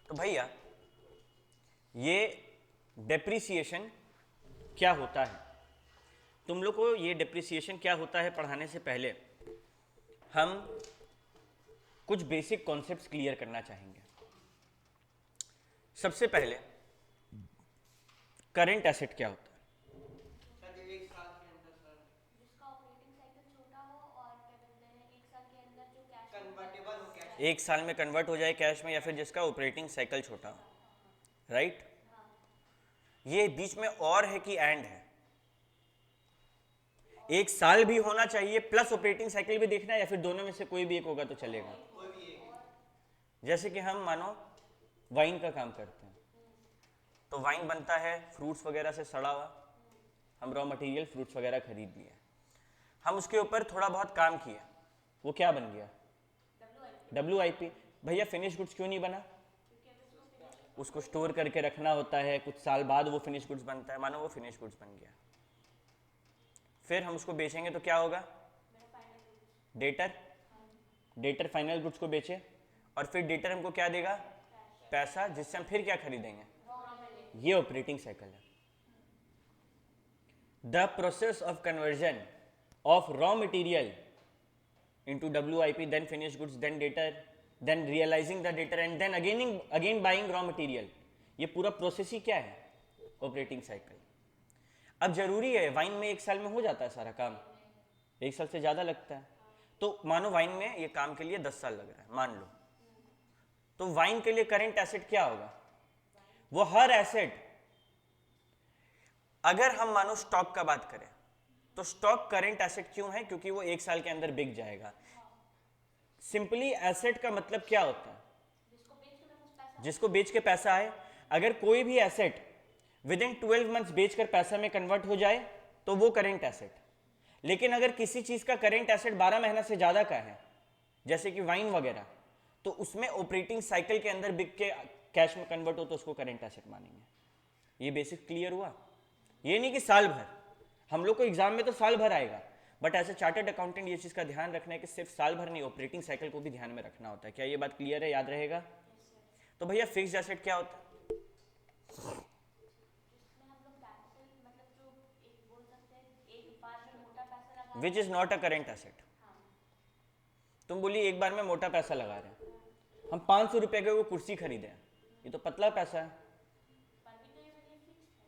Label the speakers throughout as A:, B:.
A: तो भैया ये डेप्रिसिएशन क्या होता है, तुम लोग को ये डेप्रिसिएशन क्या होता है पढ़ाने से पहले हम कुछ बेसिक कॉन्सेप्ट्स क्लियर करना चाहेंगे। सबसे पहले करंट एसेट क्या होता है?
B: एक साल के अंदर सर
C: जिसका ऑपरेटिंग साइकिल छोटा हो और क्या बोलते हैं एक साल के अंदर जो कैश
B: कन्वर्टेबल हो कैश
A: एक साल में कन्वर्ट हो जाए कैश में, या फिर जिसका ऑपरेटिंग साइकिल छोटा हो, राइट? ये बीच में और है कि एंड है? एक साल भी होना चाहिए प्लस ऑपरेटिंग साइकिल भी देखना है, या फिर दोनों में से कोई भी एक होगा तो चलेगा?
B: कोई भी एक
A: जैसे कि हम मानो वाइन का काम करते हैं, तो वाइन बनता है फ्रूट्स वगैरह से सड़ा हुआ, हम रॉ मटेरियल फ्रूट्स वगैरह खरीद लिए, हम उसके ऊपर थोड़ा बहुत काम किया, वो क्या बन गया? WIP। भैया फिनिश गुड्स क्यों नहीं बना? उसको स्टोर करके रखना होता है, कुछ साल बाद वो फिनिश गुड्स बनता है, मानो वो फिनिश गुड्स बन गया, फिर हम उसको बेचेंगे तो क्या होगा? डेटर। डेटर फाइनल गुड्स को बेचे और फिर डेटर हमको क्या देगा? पैसा, जिससे हम फिर क्या खरीदेंगे? ये ऑपरेटिंग साइकिल है। The process of conversion of raw material into WIP, then finished goods, then debtor, then realizing the debtor and then again buying raw material, ये पूरा प्रोसेस ही क्या है? Operating cycle. अब जरूरी है वाइन में एक साल में हो जाता है सारा काम? एक साल से ज़्यादा लगता है। तो मानो वाइन में ये काम के लिए 10 साल लग रहा है, मान लो, तो वाइन के लिए करंट एसेट क्या होगा? वो हर एसेट, अगर हम मानो स्टॉक का बात करें तो स्टॉक करंट एसेट क्यों है? क्योंकि वो एक साल के अंदर बिक जाएगा। सिंपली एसेट का मतलब क्या होता है? जिसको बेच के पैसा आए। अगर कोई भी एसेट विद इन 12 मंथ्स बेचकर पैसा में कन्वर्ट हो जाए तो वो करंट एसेट। लेकिन अगर किसी चीज का करंट एसेट 12 महीना से ज्यादा का है, जैसे कि वाइन वगैरह, तो उसमें ऑपरेटिंग साइकिल के अंदर बिक के कैश में कन्वर्ट हो तो उसको करंट एसेट मानेंगे। ये बेसिक क्लियर हुआ? ये नहीं कि साल भर, हम लोग को एग्जाम में तो साल भर आएगा, but as a chartered accountant ये चीज़ का ध्यान रखना है कि सिर्फ साल भर नहीं, ऑपरेटिंग साइकिल को भी ध्यान में रखना होता है। क्या ये बात क्लियर है? याद रहेगा? तो भैया फिक्स्ड एसेट क्या होता है? Which is not a current asset. तुम बोली एक बार में मोटा पैसा लगा रहे हैं, हम 500 रुपए के वो कुर्सी खरीदे हैं, ये तो पतला पैसा है,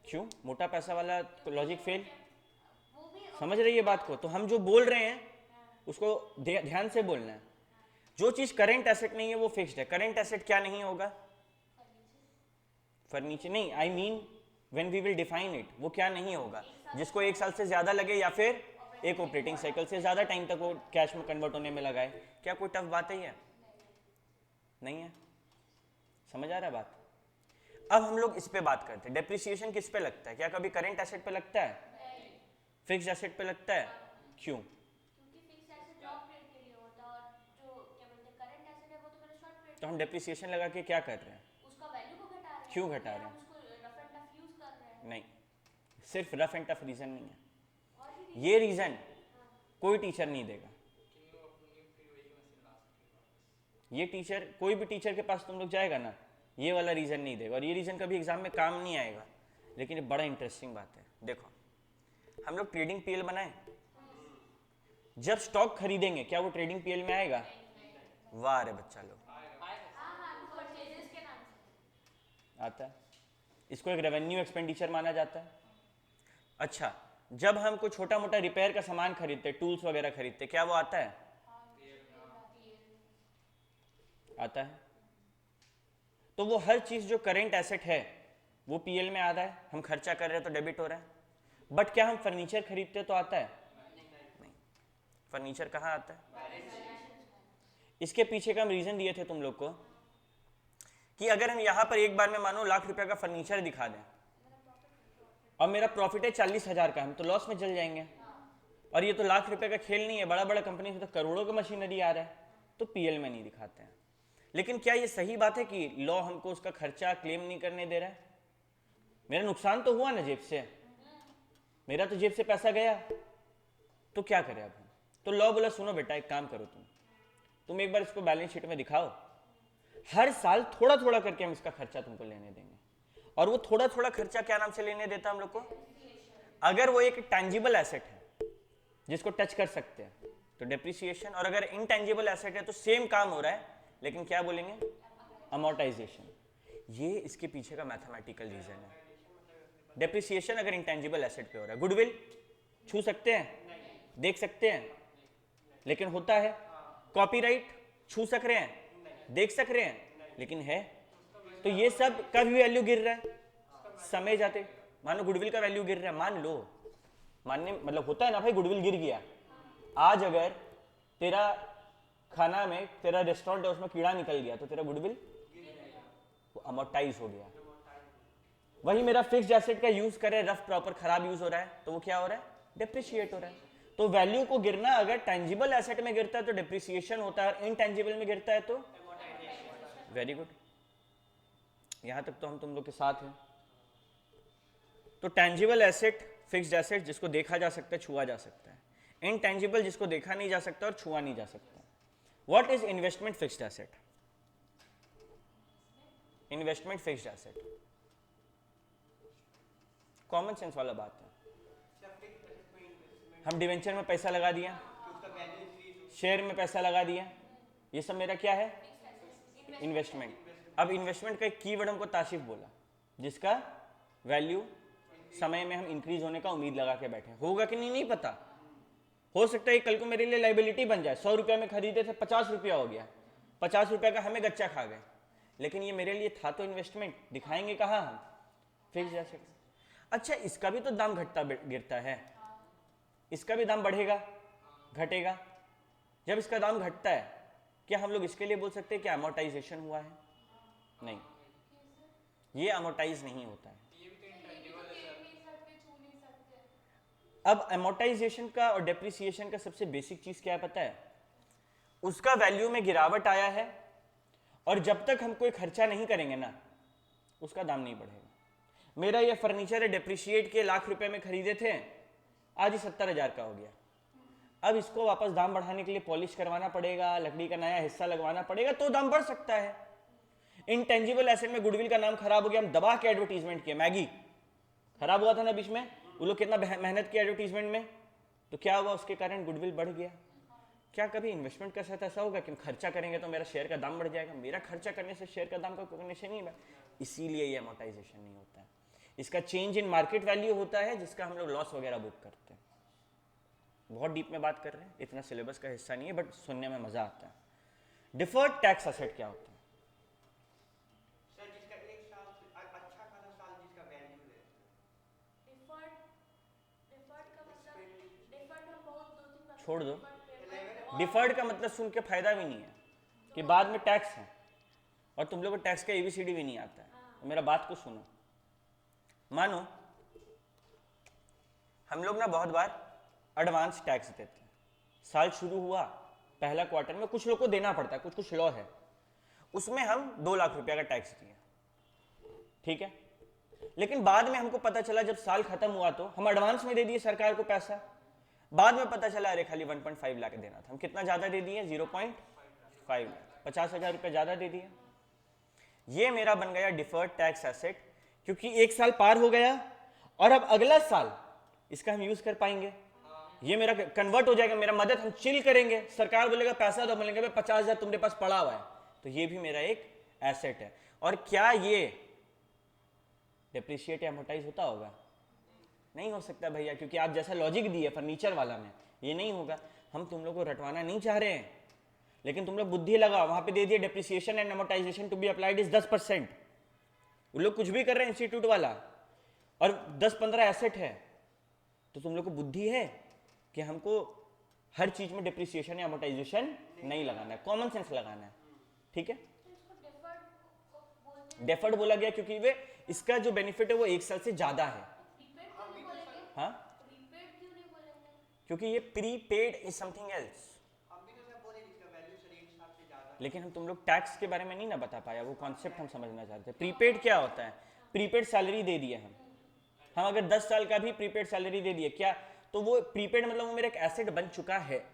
A: क्यों? मोटा पैसा वाला लॉजिक फेल। समझ रही है बात को? तो हम जो बोल रहे हैं उसको ध्यान से बोलना है। जो चीज करंट एसेट नहीं है वो फिक्स्ड है। करंट एसेट क्या नहीं होगा? फर्नीचर नहीं, I mean when we will define it, वो क्या नहीं होगा? जिसको एक साल से ज्यादा लगे या फिर एक ऑपरेटिंग साइकिल से ज्यादा टाइम तक वो कैश में कन्वर्ट होने में लगाए। क्या कोई टफ बात है? नहीं है? समझ आ रहा है बात? अब हम लोग इस पे बात करते हैं, डेप्रिसिएशन किस पे लगता है? क्या कभी करंट एसेट पे लगता है? फिक्स्ड एसेट पे लगता है? क्यों? तो हम डेप्रिसिएशन लगा के क्या कर रहे हैं? क्यों घटा रहे हैं? नहीं, सिर्फ रफ एंड टफ रीजन नहीं है, ये रीजन कोई टीचर नहीं देगा। ये टीचर, कोई भी टीचर के पास तुम लोग जाएगा ना, ये वाला रीजन नहीं देगा, और ये रीजन कभी एग्जाम में काम नहीं आएगा। लेकिन ये बड़ा इंटरेस्टिंग बात है। देखो, हम लोग ट्रेडिंग पीएल बनाए, जब स्टॉक खरीदेंगे क्या वो ट्रेडिंग पीएल में आएगा? वाह रे बच्चा लोग, आता है। इसको एक रेवेन्यू एक्सपेंडिचर माना जाता है। अच्छा, जब हम कोई छोटा मोटा रिपेयर का सामान खरीदते, टूल्स वगैरह खरीदते, क्या वो आता है? आता है। तो वो हर चीज जो करेंट एसेट है वो पीएल में आ रहा है, हम खर्चा कर रहे हैं तो डेबिट हो रहा है। बट क्या हम फर्नीचर खरीदते तो आता है? नहीं। फर्नीचर कहाँ आता है? इसके पीछे का हम रीजन दिए थे तुम लोग को कि अगर हम यहां पर एक बार में मानो लाख रुपए का फर्नीचर दिखा दें और मेरा प्रॉफिट है 40,000 का, हम तो लॉस में चल जाएंगे। और ये तो लाख रुपए का खेल नहीं है, बड़ा बड़ा कंपनी से तो करोड़ों का मशीनरी आ रहा है, तो पीएल में नहीं दिखाते हैं। लेकिन क्या ये सही बात है कि लॉ हमको उसका खर्चा क्लेम नहीं करने दे रहा है? मेरा नुकसान तो हुआ ना जेब से, मेरा तो जेब से पैसा गया, तो क्या करें अब हम? तो लॉ बोला सुनो बेटा, एक काम करो, तुम एक बार इसको बैलेंस शीट में दिखाओ, हर साल थोड़ा थोड़ा करके हम इसका खर्चा तुमको लेने देंगे। और वो थोड़ा थोड़ा खर्चा क्या नाम से लेने देता है हम लोग को? अगर वो एक टैंजिबल एसेट है जिसको टच कर सकते हैं तो डेप्रिसिएशन, और अगर इनटैंजिबल एसेट है तो सेम काम हो रहा है लेकिन क्या बोलेंगे? अमोर्टाइजेशन। ये इसके पीछे का मैथमेटिकल रीजन है। डेप्रिसिएशन अगर इंटेंजिबल एसेट पे हो रहा है, गुडविल छू सकते हैं, देख सकते हैं, लेकिन होता है। कॉपीराइट छू सक रहे हैं, देख सक रहे हैं, लेकिन है। तो ये सब का भी वैल्यू गिर रहा है समय जाते। मान लो गुडविल का वैल्यू गिर रहा है, मान लो, मानने मतलब होता है ना भाई, गुडविल गिर गया। आज अगर तेरा खाना में, तेरा रेस्टोरेंट है उसमें कीड़ा निकल गया तो तेरा गुडविल वो अमोर्टाइज हो गया। वही मेरा फिक्स्ड एसेट का यूज करे, रफ प्रॉपर खराब यूज हो रहा है तो वो क्या हो रहा है? डेप्रिशिएट हो रहा है। तो वैल्यू को गिरना अगर टेंजिबल एसेट में गिरता है तो डेप्रिसिएशन होता है, और इनटेंजिबल में गिरता है तो वेरी गुड। यहां तक तो हम तुम लोग के साथ हैं। तो टेंजिबल एसेट, फिक्स्ड एसेट जिसको देखा जा सकता है, छुआ जा सकता है। इनटेंजिबल जिसको देखा नहीं जा सकता और छुआ नहीं जा सकता। What is investment fixed asset? Investment fixed asset common sense वाला बात है। हम डिवेंचर में पैसा लगा दिया, शेयर में पैसा लगा दिया, ये सब मेरा क्या है? इन्वेस्टमेंट। अब इन्वेस्टमेंट का एक कीवर्ड हमको ताशिफ बोला, जिसका वैल्यू समय में हम इंक्रीज होने का उम्मीद लगा के बैठे। होगा कि नहीं पता, हो सकता है कल को मेरे लिए लाइबिलिटी बन जाए। 100 रुपया में खरीदे थे, 50 रुपया हो गया, 50 रुपया का हमें गच्चा खा गए, लेकिन ये मेरे लिए था तो इन्वेस्टमेंट। दिखाएंगे कहाँ हम? Fixed asset. अच्छा, इसका भी तो दाम घटता गिरता है, इसका भी दाम बढ़ेगा घटेगा। जब इसका दाम घटता है क्या हम लोग इसके लिए बोल सकते हैं कि अमोर्टाइजेशन हुआ है? नहीं, ये अमोर्टाइज नहीं होता है। अब अमोर्टाइजेशन का और डेप्रिसिएशन का सबसे बेसिक चीज क्या है पता है? उसका वैल्यू में गिरावट आया है, और जब तक हम कोई खर्चा नहीं करेंगे ना, उसका दाम नहीं बढ़ेगा। मेरा ये फर्नीचर है, डेप्रिशिएट के लाख रुपए में खरीदे थे, आज ही 70,000 का हो गया। अब इसको वापस दाम बढ़ाने के लिए पॉलिश करवाना पड़ेगा, लकड़ी का नया हिस्सा लगवाना पड़ेगा, तो दाम बढ़ सकता है। इनटेंजिबल एसेट में गुडविल का नाम खराब हो गया, हम दबा के एडवर्टीजमेंट किया, मैगी खराब हुआ था ना बीच में, वो लोग कितना मेहनत किया एडवर्टीजमेंट में, तो क्या हुआ? उसके कारण गुडविल बढ़ गया। क्या कभी इन्वेस्टमेंट के साथ ऐसा होगा कि खर्चा करेंगे तो मेरा शेयर का दाम बढ़ जाएगा? मेरा खर्चा करने से शेयर का दाम का कोई कनेक्शन नहीं है। इसीलिए ये अमोर्टाइजेशन नहीं होता है। इसका चेंज इन मार्केट वैल्यू होता है, जिसका हम लोग लॉस वगैरह बुक करते हैं। बहुत डीप में बात कर रहे हैं, इतना सिलेबस का हिस्सा नहीं है, बट सुनने में मजा आता है। डिफर्ड टैक्स एसेट क्या होता है?
B: सर जिसका एक साल अच्छा खासा साल जिसका वैल्यू है।
C: डिफर्ड का मतलब डिफर्ड हम बहुत दो तीन बार
A: छोड़ दो, डिफर्ड का मतलब सुन के फायदा भी नहीं है कि बाद में टैक्स है और तुम लोग को टैक्स का एबीसीडी भी नहीं आता है। तो मेरा बात को सुनो। मानो हम लोग ना बहुत बार एडवांस टैक्स देते हैं। साल शुरू हुआ, पहला क्वार्टर में कुछ लोग को देना पड़ता है, कुछ कुछ लॉ है, उसमें हम 2 लाख रुपया का टैक्स दिए, ठीक है। लेकिन बाद में हमको पता चला, जब साल खत्म हुआ तो हम एडवांस में दे दिए सरकार को पैसा, बाद में पता चला अरे खाली 1.5 लाख देना था, हम कितना ज्यादा दे दिए? 0.5 लाख, 50,000 रुपये ज्यादा दे दिए। ये मेरा बन गया डिफर्ड टैक्स एसेट, क्योंकि एक साल पार हो गया और अब अगला साल इसका हम यूज कर पाएंगे। ये मेरा कन्वर्ट हो जाएगा, मेरा मदद, हम चिल करेंगे, सरकार बोलेगा पैसा दो, बोलेंगे 50,000 तुम्हारे पास पड़ा हुआ है, तो ये भी मेरा एक एसेट है। और क्या ये डेप्रिशिएट या अमोर्टाइज होता होगा? नहीं हो सकता भैया, क्योंकि आप जैसा लॉजिक दिए फर्नीचर वाला में, ये नहीं होगा। हम तुम लोग को रटवाना नहीं चाह रहे हैं, लेकिन तुम लोग बुद्धि लगाओ। वहां पे दे दिए depreciation and amortisation to be applied is 10%। वो लोग कुछ भी कर रहे हैं इंस्टीट्यूट वाला, और 10-15 एसेट है, तो तुम लोग को बुद्धि है कि हमको हर चीज में डेप्रिसिएशन या अमोर्टाइजेशन नहीं लगाना है, कॉमन सेंस लगाना है, ठीक है। डेफर्ड बोला गया क्योंकि वे इसका जो बेनिफिट है वो 1 साल से ज्यादा है। हाँ, क्योंकि ये प्रीपेड इज समथिंग एल्स।
B: हम भी तो सर बोले जिसका वैल्यू सर एक साल से ज्यादा।
A: लेकिन हम तुम लोग टैक्स के बारे में नहीं ना बता पाया, वो कॉन्सेप्ट हम समझना चाहते हैं। प्रीपेड क्या होता है? प्रीपेड सैलरी दे दिए हम अगर 10 साल का भी प्रीपेड सैलरी दे दिए, क्या तो वो प्रीपेड मतलब वो मेरा एक एसेट बन चुका है।
C: तो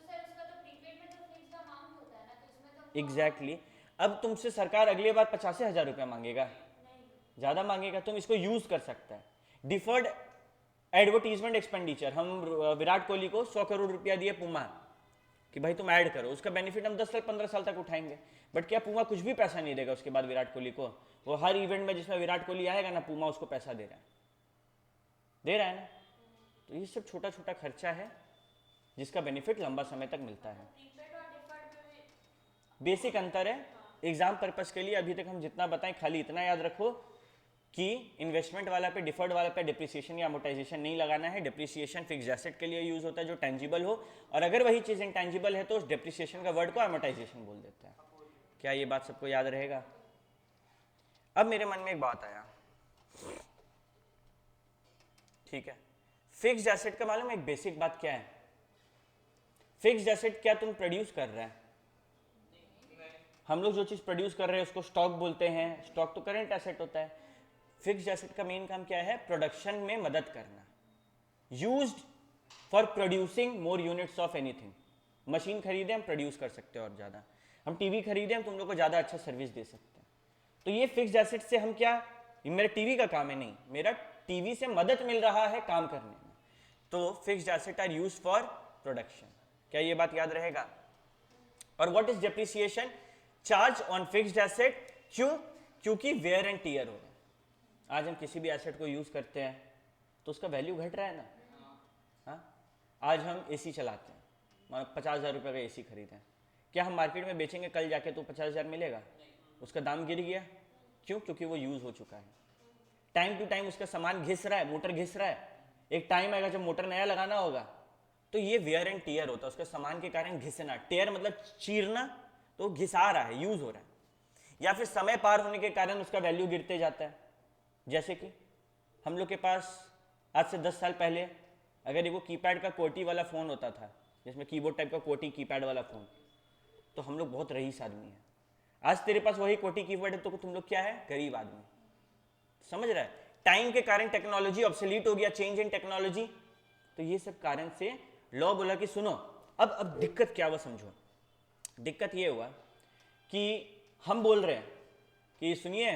C: सर उसका तो प्रीपेड में तो फिक्स्ड अमाउंट होता है ना, तो इसमें तो
A: एग्जैक्टली अब तुमसे सरकार अगली बार 85,000 रुपया मांगेगा, ज़्यादा मांगेगा, तुम इसको यूज़ कर सकता है। डिफर्ड एडवर्टीजमेंट एक्सपेंडिचर, हम विराट कोहली को 100 करोड़ रुपया दिए पुमा कि भाई तुम ऐड करो, उसका बेनिफिट हम 10 साल 15 साल तक उठाएंगे, बट क्या पुमा कुछ भी पैसा नहीं देगा उसके बाद विराट कोहली को? वो हर इवेंट में जिसमें विराट कोहली आएगा ना, पुमा उसको पैसा दे रहा है ना। तो ये सब छोटा छोटा खर्चा है जिसका बेनिफिट लंबा समय तक मिलता है। बेसिक अंतर है। एग्जाम पर्पस के लिए अभी तक हम जितना बताएं, खाली इतना याद रखो कि इन्वेस्टमेंट वाला पे, डिफर्ड वाला पे डिप्रिसिएशन या अमोर्टाइजेशन नहीं लगाना है। डिप्रिसिएशन फिक्स एसेट के लिए यूज होता है जो टेंजिबल हो, और अगर वही चीज़ इंटेंजिबल है तो उस डिप्रिसिएशन का वर्ड को अमोर्टाइजेशन बोल देता है। क्या ये बात सबको याद रहेगा? अब मेरे मन में एक बात आया, ठीक है, फिक्स्ड एसेट का मालूम एक बेसिक बात क्या है? फिक्स्ड एसेट क्या तुम प्रोड्यूस कर रहे हैं? हम लोग जो चीज़ प्रोड्यूस कर रहे हैं उसको स्टॉक बोलते हैं। स्टॉक तो करंट एसेट होता है। फिक्स्ड एसेट का मेन काम क्या है? प्रोडक्शन में मदद करना, used for producing more units of anything. Machine खरीदे हम प्रोड्यूस कर सकते हैं और ज़्यादा, हम टीवी खरीदे हम तुम लोग को ज़्यादा अच्छा सर्विस दे सकते हैं। तो ये फिक्स्ड एसेट से हम क्या, ये मेरा टीवी का काम है नहीं, मेरा टीवी से मदद मिल रहा है काम करने में, तो fixed asset are used for production. क्या ये बात याद रहेगा? और what is depreciation? Charge on fixed asset. क्यों? क्योंकि वेयर एंड टीयर हो रहा है। आज हम किसी भी एसेट को यूज करते हैं तो उसका वैल्यू घट रहा है ना। हाँ, आज हम एसी चलाते हैं, मान 50,000 रुपये का एसी खरीदें, क्या हम मार्केट में बेचेंगे कल जाके तो 50,000 मिलेगा? उसका दाम गिर गया। क्यों? क्योंकि वो यूज हो चुका है। टाइम टू टाइम उसका सामान घिस रहा है, मोटर घिस रहा है, एक टाइम आएगा जब मोटर नया लगाना होगा, तो ये वेयर एंड टीयर होता है, उसके सामान के कारण घिसना। टेयर मतलब चीरना, तो घिसा रहा है, यूज हो रहा है। या फिर समय पार होने के कारण उसका वैल्यू गिरते जाता है। जैसे कि हम लोग के पास आज से 10 साल पहले अगर एगो कीपैड का कोटी वाला फ़ोन होता था, जिसमें कीबोर्ड टाइप का कोटी कीपैड वाला फ़ोन, तो हम लोग बहुत रईस आदमी हैं। आज तेरे पास वही कोटी कीपैड है तो तुम लोग क्या है? गरीब आदमी। समझ रहा है? टाइम के कारण टेक्नोलॉजी ऑब्सोलीट हो गया, चेंज इन टेक्नोलॉजी। तो ये सब कारण से लॉ बोला कि सुनो, अब दिक्कत क्या हुआ समझो। दिक्कत ये हुआ कि हम बोल रहे हैं कि सुनिए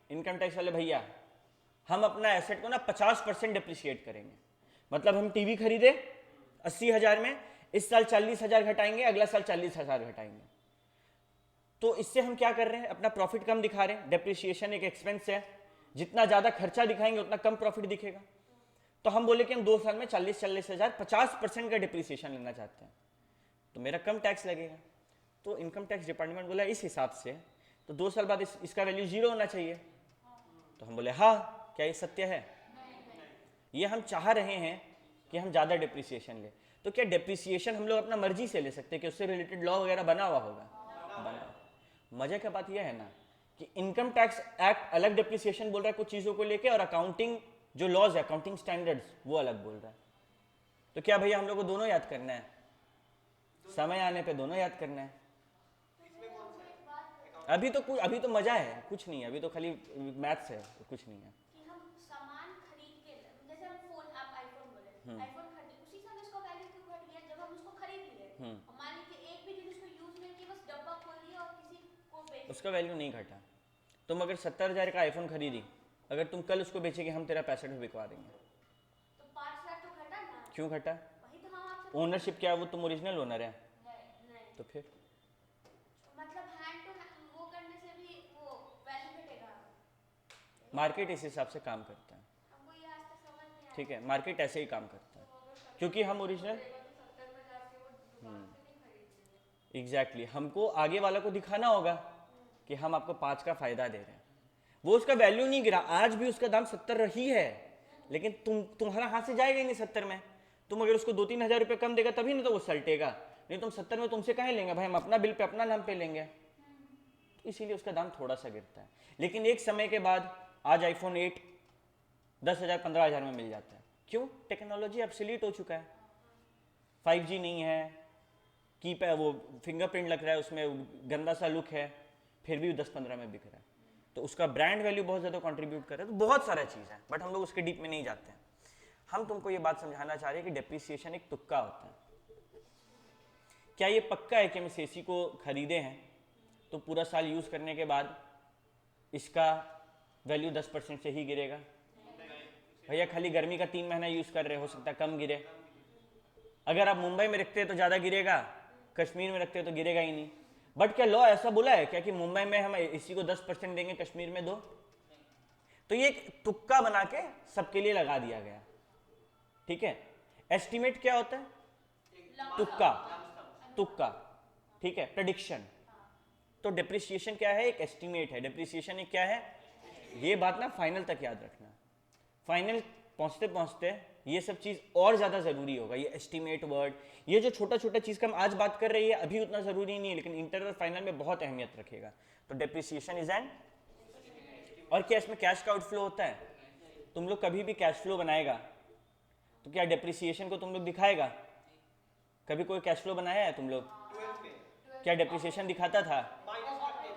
A: इनकम टैक्स वाले भैया, हम अपना एसेट को ना 50% डिप्रिशिएट करेंगे। मतलब हम टीवी खरीदे 80,000 में, इस साल 40,000 घटाएंगे, अगला साल 40,000 घटाएंगे। तो इससे हम क्या कर रहे हैं? अपना प्रॉफिट कम दिखा रहे हैं। डिप्रिशिएशन एक एक्सपेंस है, जितना ज़्यादा खर्चा दिखाएंगे उतना कम प्रॉफिट दिखेगा। तो हम बोले कि हम 2 साल में 40,000 50% का डिप्रिसिएशन लेना चाहते हैं, तो मेरा कम टैक्स लगेगा। तो इनकम टैक्स डिपार्टमेंट बोला इस हिसाब से तो 2 साल बाद इसका वैल्यू 0 होना चाहिए। तो हम बोले हाँ, क्या ये सत्य है? ये हम चाह रहे हैं कि हम ज़्यादा डिप्रिसिएशन ले। तो क्या डिप्रिसिएशन हम लोग अपना मर्जी से ले सकते हैं कि उससे रिलेटेड लॉ वगैरह बना हुआ होगा? बना। मजे का बात यह है ना कि इनकम टैक्स एक्ट अलग डिप्रिसिएशन बोल रहा है कुछ चीज़ों को लेके, और अकाउंटिंग जो लॉज है, अकाउंटिंग स्टैंडर्ड्स, वो अलग बोल रहा है। तो क्या भैया हम लोग को दोनों याद करना है? समय आने पे दोनों याद करना है। अभी तो मजा है, कुछ नहीं है, अभी तो खाली मैथ्स है, तो कुछ नहीं है।
C: कि हम सामान खरीद के, जैसे हम फोन, आप आईफोन बोले, आईफोन खरीदे, उसी समय उसका वैल्यू क्यों घट गया? जब हम उसको खरीद लिए, मान लीजिए एक भी दिन उसको यूज नहीं किया, बस डब्बा खोल दिया और किसी को बेच,
A: उसका वैल्यू नहीं घटा। तुम अगर 70,000 का आईफोन खरीदी, अगर तुम कल उसको बेचेगी, हम तेरा 65 में बिकवा देंगे,
C: तो 5 लाख तो घटा ना।
A: क्यों घटा?
C: वही तो हम आपसे
A: ओनरशिप क्या है? वो तुम ओरिजिनल ओनर है,
C: नहीं,
A: तो फिर
C: मतलब हैंड टू हैंड वो करने से भी वो वैल्यू घटेगा।
A: मार्केट इस हिसाब से काम करता है।
C: हमको ये आज तक समझ नहीं आया।
A: ठीक है, मार्केट ऐसे ही काम करता है, क्योंकि हम ओरिजिनल एग्जैक्टली हमको आगे वाला को दिखाना होगा कि हम आपको 5 का फायदा दे रहे हैं। वो उसका वैल्यू नहीं गिरा, आज भी उसका दाम 70 रही है, लेकिन तुम्हारा हाथ से जाएगा ही नहीं 70 में। तुम अगर उसको 2-3 हज़ार रुपये कम देगा तभी ना तो वो सल्टेगा, नहीं तुम 70 में तुमसे कहे लेंगे भाई, हम अपना बिल पे अपना नाम पे लेंगे, तो इसीलिए उसका दाम थोड़ा सा गिरता है। लेकिन एक समय के बाद आज आईफोन 8 10,000 15,000 में मिल जाता है। क्यों? टेक्नोलॉजी ऑब्सोलीट हो चुका है, 5G नहीं है, की पे वो फिंगरप्रिंट लग रहा है, उसमें गंदा सा लुक है, फिर भी 10-15 में बिक रहा है, तो उसका ब्रांड वैल्यू बहुत ज़्यादा कंट्रीब्यूट कर रहा है। तो बहुत सारा चीज़ है, बट हम लोग उसके डीप में नहीं जाते हैं। हम तुमको ये बात समझाना चाह रहे हैं कि डेप्रिसिएशन एक तुक्का होता है। क्या ये पक्का है कि हम इस एसी को खरीदे हैं तो पूरा साल यूज़ करने के बाद इसका वैल्यू 10% से ही गिरेगा? भैया खाली गर्मी का 3 महीना यूज़ कर रहे, हो सकता है कम गिरे। अगर आप मुंबई में रखते हैं तो ज़्यादा गिरेगा, कश्मीर में रखते हैं तो गिरेगा ही नहीं। बट क्या लॉ ऐसा बोला है क्या कि मुंबई में हम इसी को 10% देंगे, कश्मीर में 2? तो ये एक तुक्का बना के सबके लिए लगा दिया गया, ठीक है। एस्टिमेट क्या होता है? तुक्का, तुक्का, ठीक है, प्रेडिक्शन। तो डिप्रिसिएशन क्या है? एक एस्टिमेट है। डिप्रिसिएशन एक क्या है? ये बात ना फाइनल तक याद रखना। फाइनल पहुंचते पहुंचते ये सब चीज और ज्यादा जरूरी होगा। ये एस्टिमेट वर्ड, ये जो छोटा छोटा चीज का हम आज बात कर रहे हैं अभी उतना जरूरी नहीं है, लेकिन इंटर और फाइनल में बहुत अहमियत रखेगा। तो डिप्रिसिएशन इज एन, और क्या इसमें कैश का आउटफ्लो होता है? तुम लोग कभी भी कैश फ्लो बनाएगा तो क्या डिप्रिसिएशन को तुम लोग दिखाएगा? कभी कोई कैश फ्लो बनाया है तुम लोग?
B: 12th में
A: क्या डिप्रिसिएशन दिखाता था?
B: माइनस करते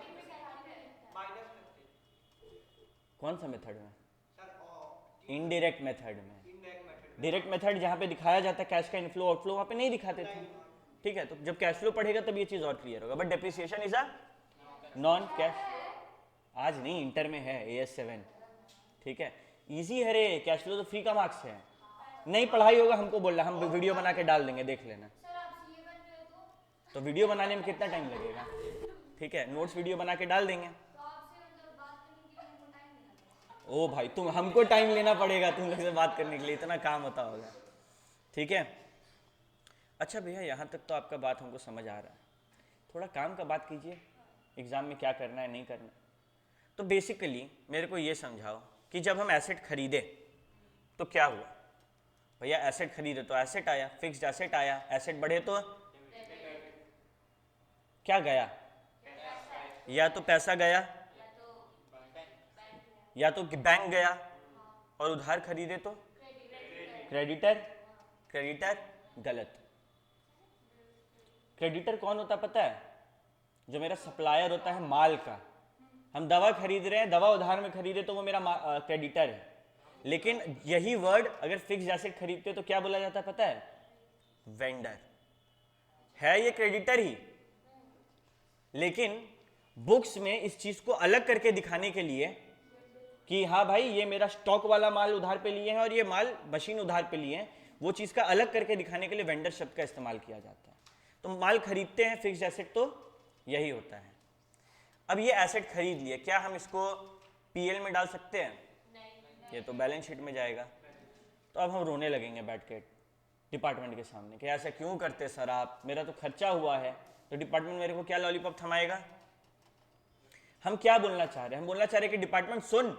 A: कौन सा मेथड में?
B: सर,
A: इनडायरेक्ट मेथड में।
B: Indirect method.
A: डायरेक्ट मेथड जहाँ पे दिखाया जाता है कैश का इनफ्लो आउटफ्लो, वहाँ पे नहीं दिखाते थे, ठीक है। तो जब कैश फ्लो पढ़ेगा तब ये चीज़ और क्लियर होगा। But depreciation is a non cash, आज नहीं, इंटर में है AS7, ठीक है। इजी है रे, कैश फ्लो तो फ्री का मार्क्स है। नहीं पढ़ाई होगा हमको बोल रहा, हम वीडियो बना के डाल देंगे, देख लेना। तो वीडियो बनाने में कितना टाइम लगेगा, ठीक है, नोट्स वीडियो बना के डाल देंगे। ओ भाई तुम, हमको टाइम लेना पड़ेगा तुम लोग से बात करने के लिए, इतना काम होता होगा, ठीक है। अच्छा भैया यहाँ तक तो आपका बात हमको समझ आ रहा है, थोड़ा काम का बात कीजिए, एग्जाम में क्या करना है नहीं करना। तो बेसिकली मेरे को ये समझाओ कि जब हम एसेट खरीदे तो क्या हुआ? भैया एसेट खरीदे तो एसेट आया, फिक्स्ड एसेट आया, एसेट बढ़े तो क्या गया? या तो पैसा गया या तो बैंक गया, और उधार खरीदे तो क्रेडिटर। क्रेडिटर गलत। क्रेडिटर कौन होता पता है? जो मेरा सप्लायर होता है माल का। हम दवा खरीद रहे हैं, दवा उधार में खरीदे तो वो मेरा क्रेडिटर है। लेकिन यही वर्ड अगर फिक्स्ड एसेट खरीदते तो क्या बोला जाता है पता है? वेंडर। है ये क्रेडिटर ही, लेकिन बुक्स में इस चीज को अलग करके दिखाने के लिए कि हाँ भाई ये मेरा स्टॉक वाला माल उधार पे लिए हैं और ये माल मशीन उधार पे लिए हैं, वो चीज का अलग करके दिखाने के लिए वेंडर शब्द का इस्तेमाल किया जाता है। तो माल खरीदते हैं फिक्स्ड एसेट, तो यही होता है। अब ये एसेट खरीद लिए, क्या हम इसको पीएल में डाल सकते हैं? ये तो बैलेंस शीट में जाएगा। तो अब हम रोने लगेंगे बैठ के डिपार्टमेंट के सामने कि ऐसा क्यों करते सर आप, मेरा तो खर्चा हुआ है। तो डिपार्टमेंट मेरे को क्या लॉलीपॉप थमाएगा? हम क्या बोलना चाह रहे हैं? हम बोलना चाह रहे हैं कि डिपार्टमेंट सुन,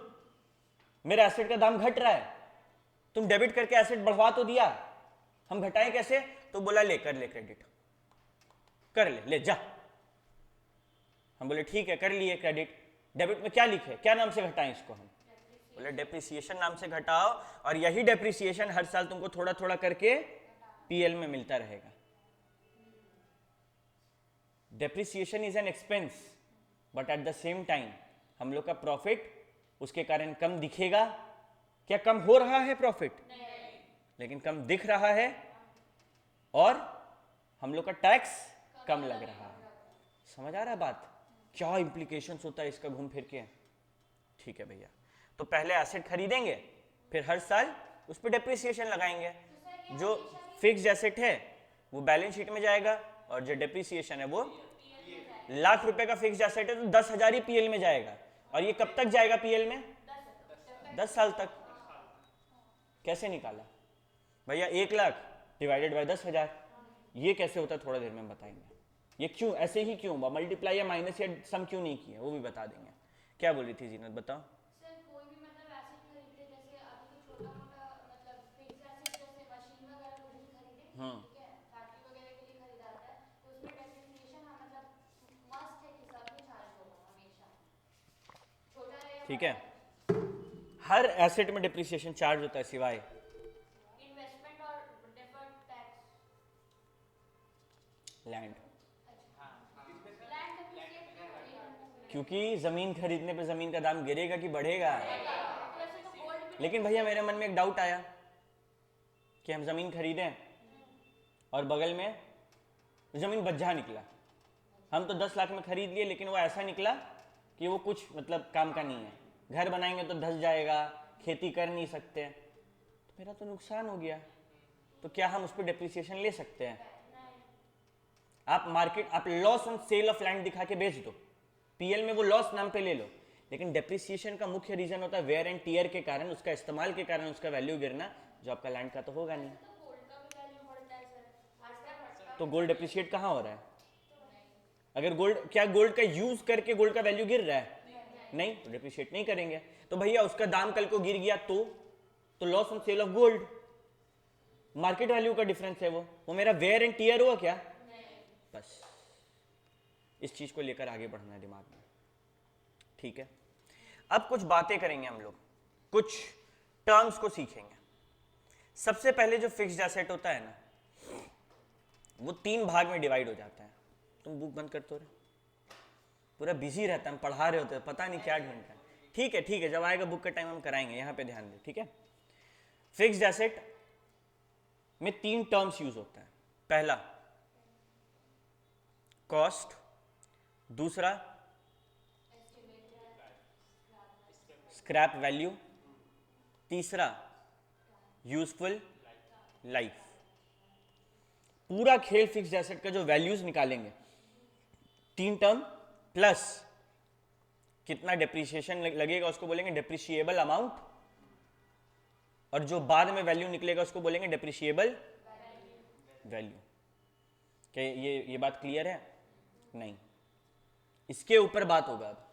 A: मेरा एसेट का दाम घट रहा है, तुम डेबिट करके एसेट बढ़वा तो दिया, हम घटाएं कैसे? तो बोला ले कर ले क्रेडिट, कर ले जा। हम बोले ठीक है कर लिए क्रेडिट। डेबिट में क्या लिखे, क्या नाम से घटाएं इसको? हम बोले डेप्रिसिएशन नाम से घटाओ, और यही डेप्रिसिएशन हर साल तुमको थोड़ा थोड़ा करके पीएल में मिलता रहेगा। Depreciation is an expense, but at the same time हम लोग का प्रॉफिट उसके कारण कम दिखेगा। क्या कम हो रहा है प्रॉफिट? लेकिन कम दिख रहा है, और हम लोग का टैक्स कम लग रहा है। समझ आ रहा है बात? क्या इंप्लीकेशंस होता है इसका घूम फिर के? ठीक है भैया, तो पहले एसेट खरीदेंगे, फिर हर साल उस पर डेप्रिसिएशन लगाएंगे। जो फिक्स्ड एसेट है वो बैलेंस शीट में जाएगा, और जो डेप्रिसिएशन है वो लाख रुपए का फिक्स्ड एसेट है तो 10,000 ही पीएल में जाएगा। और ये कब तक जाएगा पीएल में? 10 साल तक। कैसे निकाला भैया? 1 लाख डिवाइडेड बाय 10,000, ये कैसे होता है थोड़ा देर में बताएंगे। ये क्यों ऐसे ही क्यों, मल्टीप्लाई या माइनस या सम क्यों नहीं किया वो भी बता देंगे। क्या बोल रही थी जीनत, बताओ।
C: सर कोई भी मतलब एसेट खरीदते, जैसे अभी तो छोटा मोटा मतलब फिक्स्ड एसेट जैसे मशीन वगैरह कुछ भी खरीदे, ठीक है, फैक्ट्री वगैरह के लिए खरीदा जाता है, तो उसमें डेप्रिसिएशन मतलब मस्ट है कि सब में चार्ज होगा हमेशा, छोटा है या
A: ठीक है, हर एसेट में डिप्रिसिएशन चार्ज होता है सिवाय
C: इन्वेस्टमेंट और deferred tax.
A: Land,
C: land depreciate क्यों होगी?
A: क्योंकि जमीन खरीदने पे जमीन का दाम गिरेगा कि बढ़ेगा।
C: तो वैसे तो गोल्ड भी
A: लेकिन भैया मेरे मन में एक डाउट आया कि हम जमीन खरीदें और बगल में जमीन बज्झा निकला, हम तो 10 लाख में खरीद लिए, लेकिन वो ऐसा निकला कि वो कुछ मतलब काम का नहीं है, घर बनाएंगे तो धस जाएगा, खेती कर नहीं सकते, तो मेरा तो नुकसान हो गया। तो क्या हम उस पर डिप्रिसिएशन ले सकते हैं? आप loss on sale of land दिखा के बेच दो, पीएल में वो लॉस नाम पे ले लो, लेकिन डेप्रिसिएशन का मुख्य रीजन होता है वेयर एंड टीयर के कारण, उसका इस्तेमाल के कारण उसका वैल्यू गिरना, जो आपका लैंड का तो होगा नहीं। तो गोल्ड डेप्रिशिएट कहाँ हो रहा है? अगर गोल्ड का यूज करके गोल्ड का वैल्यू गिर रहा है? नहीं, तो डेप्रिशिएट नहीं करेंगे। तो भैया उसका दाम कल को गिर गया तो loss on sale of gold, market value का डिफरेंस है वो मेरा वेयर एंड टीयर हुआ क्या? बस इस चीज को लेकर आगे बढ़ना है दिमाग में, ठीक है। अब कुछ बातें करेंगे हम लोग, कुछ टर्म्स को सीखेंगे। सबसे पहले जो फिक्स्ड एसेट होता है ना, वो 3 भाग में डिवाइड हो जाता है। तुम बुक बंद करते हो रहे, पूरा बिजी रहता है, हम पढ़ा रहे होते हैं, पता नहीं क्या ढूंढ रहे हैं। ठीक है, जब आएगा बुक का टाइम हम कराएंगे, यहां पे ध्यान दें, ठीक है। फिक्स्ड एसेट में 3 टर्म्स यूज होता है। पहला कॉस्ट, दूसरा स्क्रैप वैल्यू, तीसरा यूजफुल लाइफ। पूरा खेल फिक्स्ड एसेट का जो वैल्यूज निकालेंगे, 3 टर्म प्लस कितना डेप्रिसिएशन लगेगा उसको बोलेंगे डेप्रिशिएबल अमाउंट, और जो बाद में वैल्यू निकलेगा उसको बोलेंगे डेप्रिशिएबल वैल्यू। क्या ये बात क्लियर है? नहीं, इसके ऊपर बात होगा। अब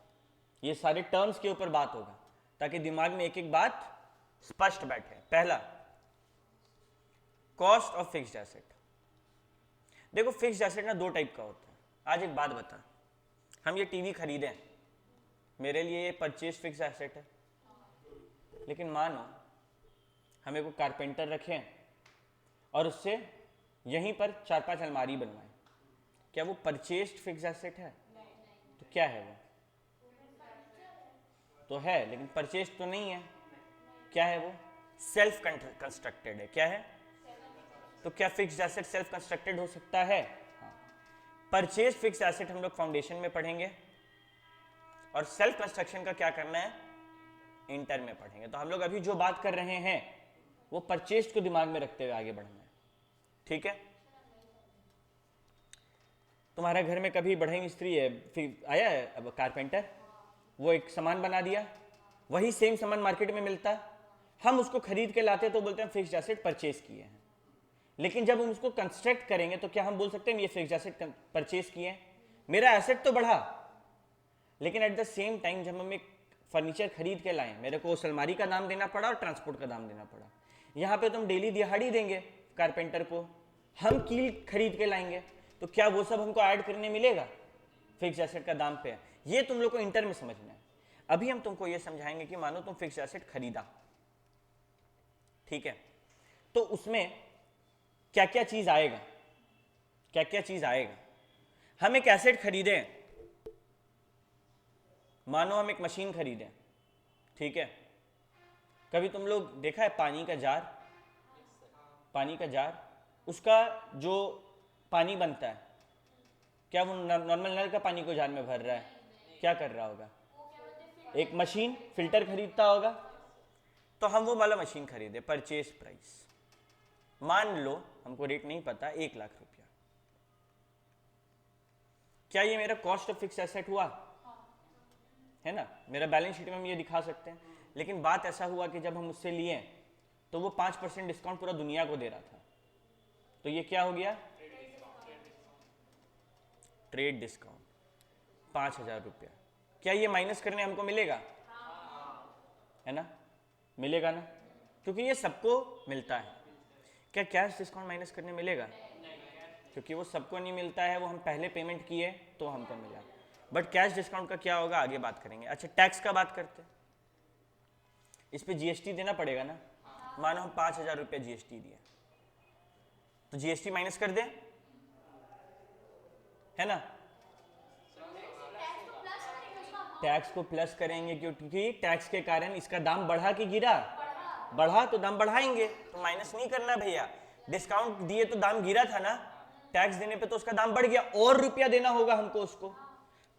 A: ये सारे टर्म्स के ऊपर बात होगा ताकि दिमाग में एक एक बात स्पष्ट बैठे। पहला, कॉस्ट ऑफ फिक्स्ड एसेट। देखो फिक्स्ड एसेट ना 2 टाइप का होता है। आज एक बात बता, हम ये टीवी खरीदे, मेरे लिए ये परचेज फिक्स्ड एसेट है, लेकिन मानो हमें को कारपेंटर रखें और उससे यहीं पर 4-5 अलमारी बनवाएं, क्या वो परचेज्ड फिक्स्ड एसेट है? तो क्या है वो? तो है, लेकिन परचेज तो नहीं है। क्या है वो? सेल्फ कंस्ट्रक्टेड है। क्या है? तो क्या फिक्स्ड एसेट सेल्फ कंस्ट्रक्टेड हो सकता है? हाँ। परचेज फिक्स्ड एसेट हम लोग फाउंडेशन में पढ़ेंगे, और सेल्फ कंस्ट्रक्शन का क्या करना है इंटर में पढ़ेंगे। तो हम लोग अभी जो बात कर रहे हैं वो परचेज को दिमाग में रखते हुए आगे बढ़ना है, ठीक है। तुम्हारे घर में कभी बढ़ई मिस्त्री है, फिर आया है अब कारपेंटर, वो एक सामान बना दिया, वही सेम सामान मार्केट में मिलता है, हम उसको खरीद के लाते तो बोलते हैं फिक्स्ड एसेट परचेज किए हैं। लेकिन जब हम उसको कंस्ट्रक्ट करेंगे तो क्या हम बोल सकते हैं ये फिक्स्ड एसेट परचेज किए हैं? मेरा एसेट तो बढ़ा, लेकिन एट द सेम टाइम जब हम एक फर्नीचर खरीद के लाए, मेरे को उस अलमारी का दाम देना पड़ा और ट्रांसपोर्ट का दाम देना पड़ा। यहाँ पे तुम डेली दिहाड़ी देंगे कारपेंटर को, हम कील खरीद के लाएंगे, तो क्या वो सब हमको ऐड करने मिलेगा फिक्स्ड एसेट का दाम पे? ये तुम लोग को इंटर में समझना है। अभी हम तुमको ये समझाएंगे कि मानो तुम फिक्स्ड एसेट खरीदा, ठीक है, तो उसमें क्या क्या चीज आएगा, क्या क्या चीज आएगा। हम एक एसेट खरीदे, मानो हम एक मशीन खरीदें, ठीक है। कभी तुम लोग देखा है पानी का जार? पानी का जार, उसका जो पानी बनता है, क्या वो नॉर्मल नल का पानी को जार में भर रहा है? क्या कर रहा होगा? एक मशीन फिल्टर खरीदता होगा। तो हम वो वाला मशीन खरीदे, परचेज प्राइस मान लो, हमको रेट नहीं पता, 1 लाख रुपया। क्या ये मेरा कॉस्ट ऑफ फिक्स्ड एसेट हुआ? है ना, मेरा बैलेंस शीट में हम ये दिखा सकते हैं। लेकिन बात ऐसा हुआ कि जब हम उससे लिए तो वो 5% डिस्काउंट पूरा दुनिया को दे रहा था, तो ये क्या हो गया? ट्रेड डिस्काउंट 5,000 रुपया। क्या ये माइनस करने हमको मिलेगा? है ना, मिलेगा ना, क्योंकि ये सबको मिलता है। क्या कैश डिस्काउंट माइनस करने मिलेगा? क्योंकि वो सबको नहीं मिलता है, वो हम पहले पेमेंट किए तो हमको मिला। बट कैश डिस्काउंट का क्या होगा आगे बात करेंगे। अच्छा, टैक्स का बात करते हैं। इस पे जीएसटी देना पड़ेगा ना। मानो हम 5,000 रुपया जीएसटी दिया, तो जीएसटी माइनस कर दे, है ना। टैक्स को प्लस करेंगे, क्योंकि टैक्स के कारण इसका दाम बढ़ा कि गिरा? बढ़ा, तो दाम बढ़ाएंगे, तो माइनस नहीं करना भैया। डिस्काउंट दिए तो दाम गिरा था ना, टैक्स देने पे तो उसका दाम बढ़ गया, और रुपया देना होगा हमको उसको।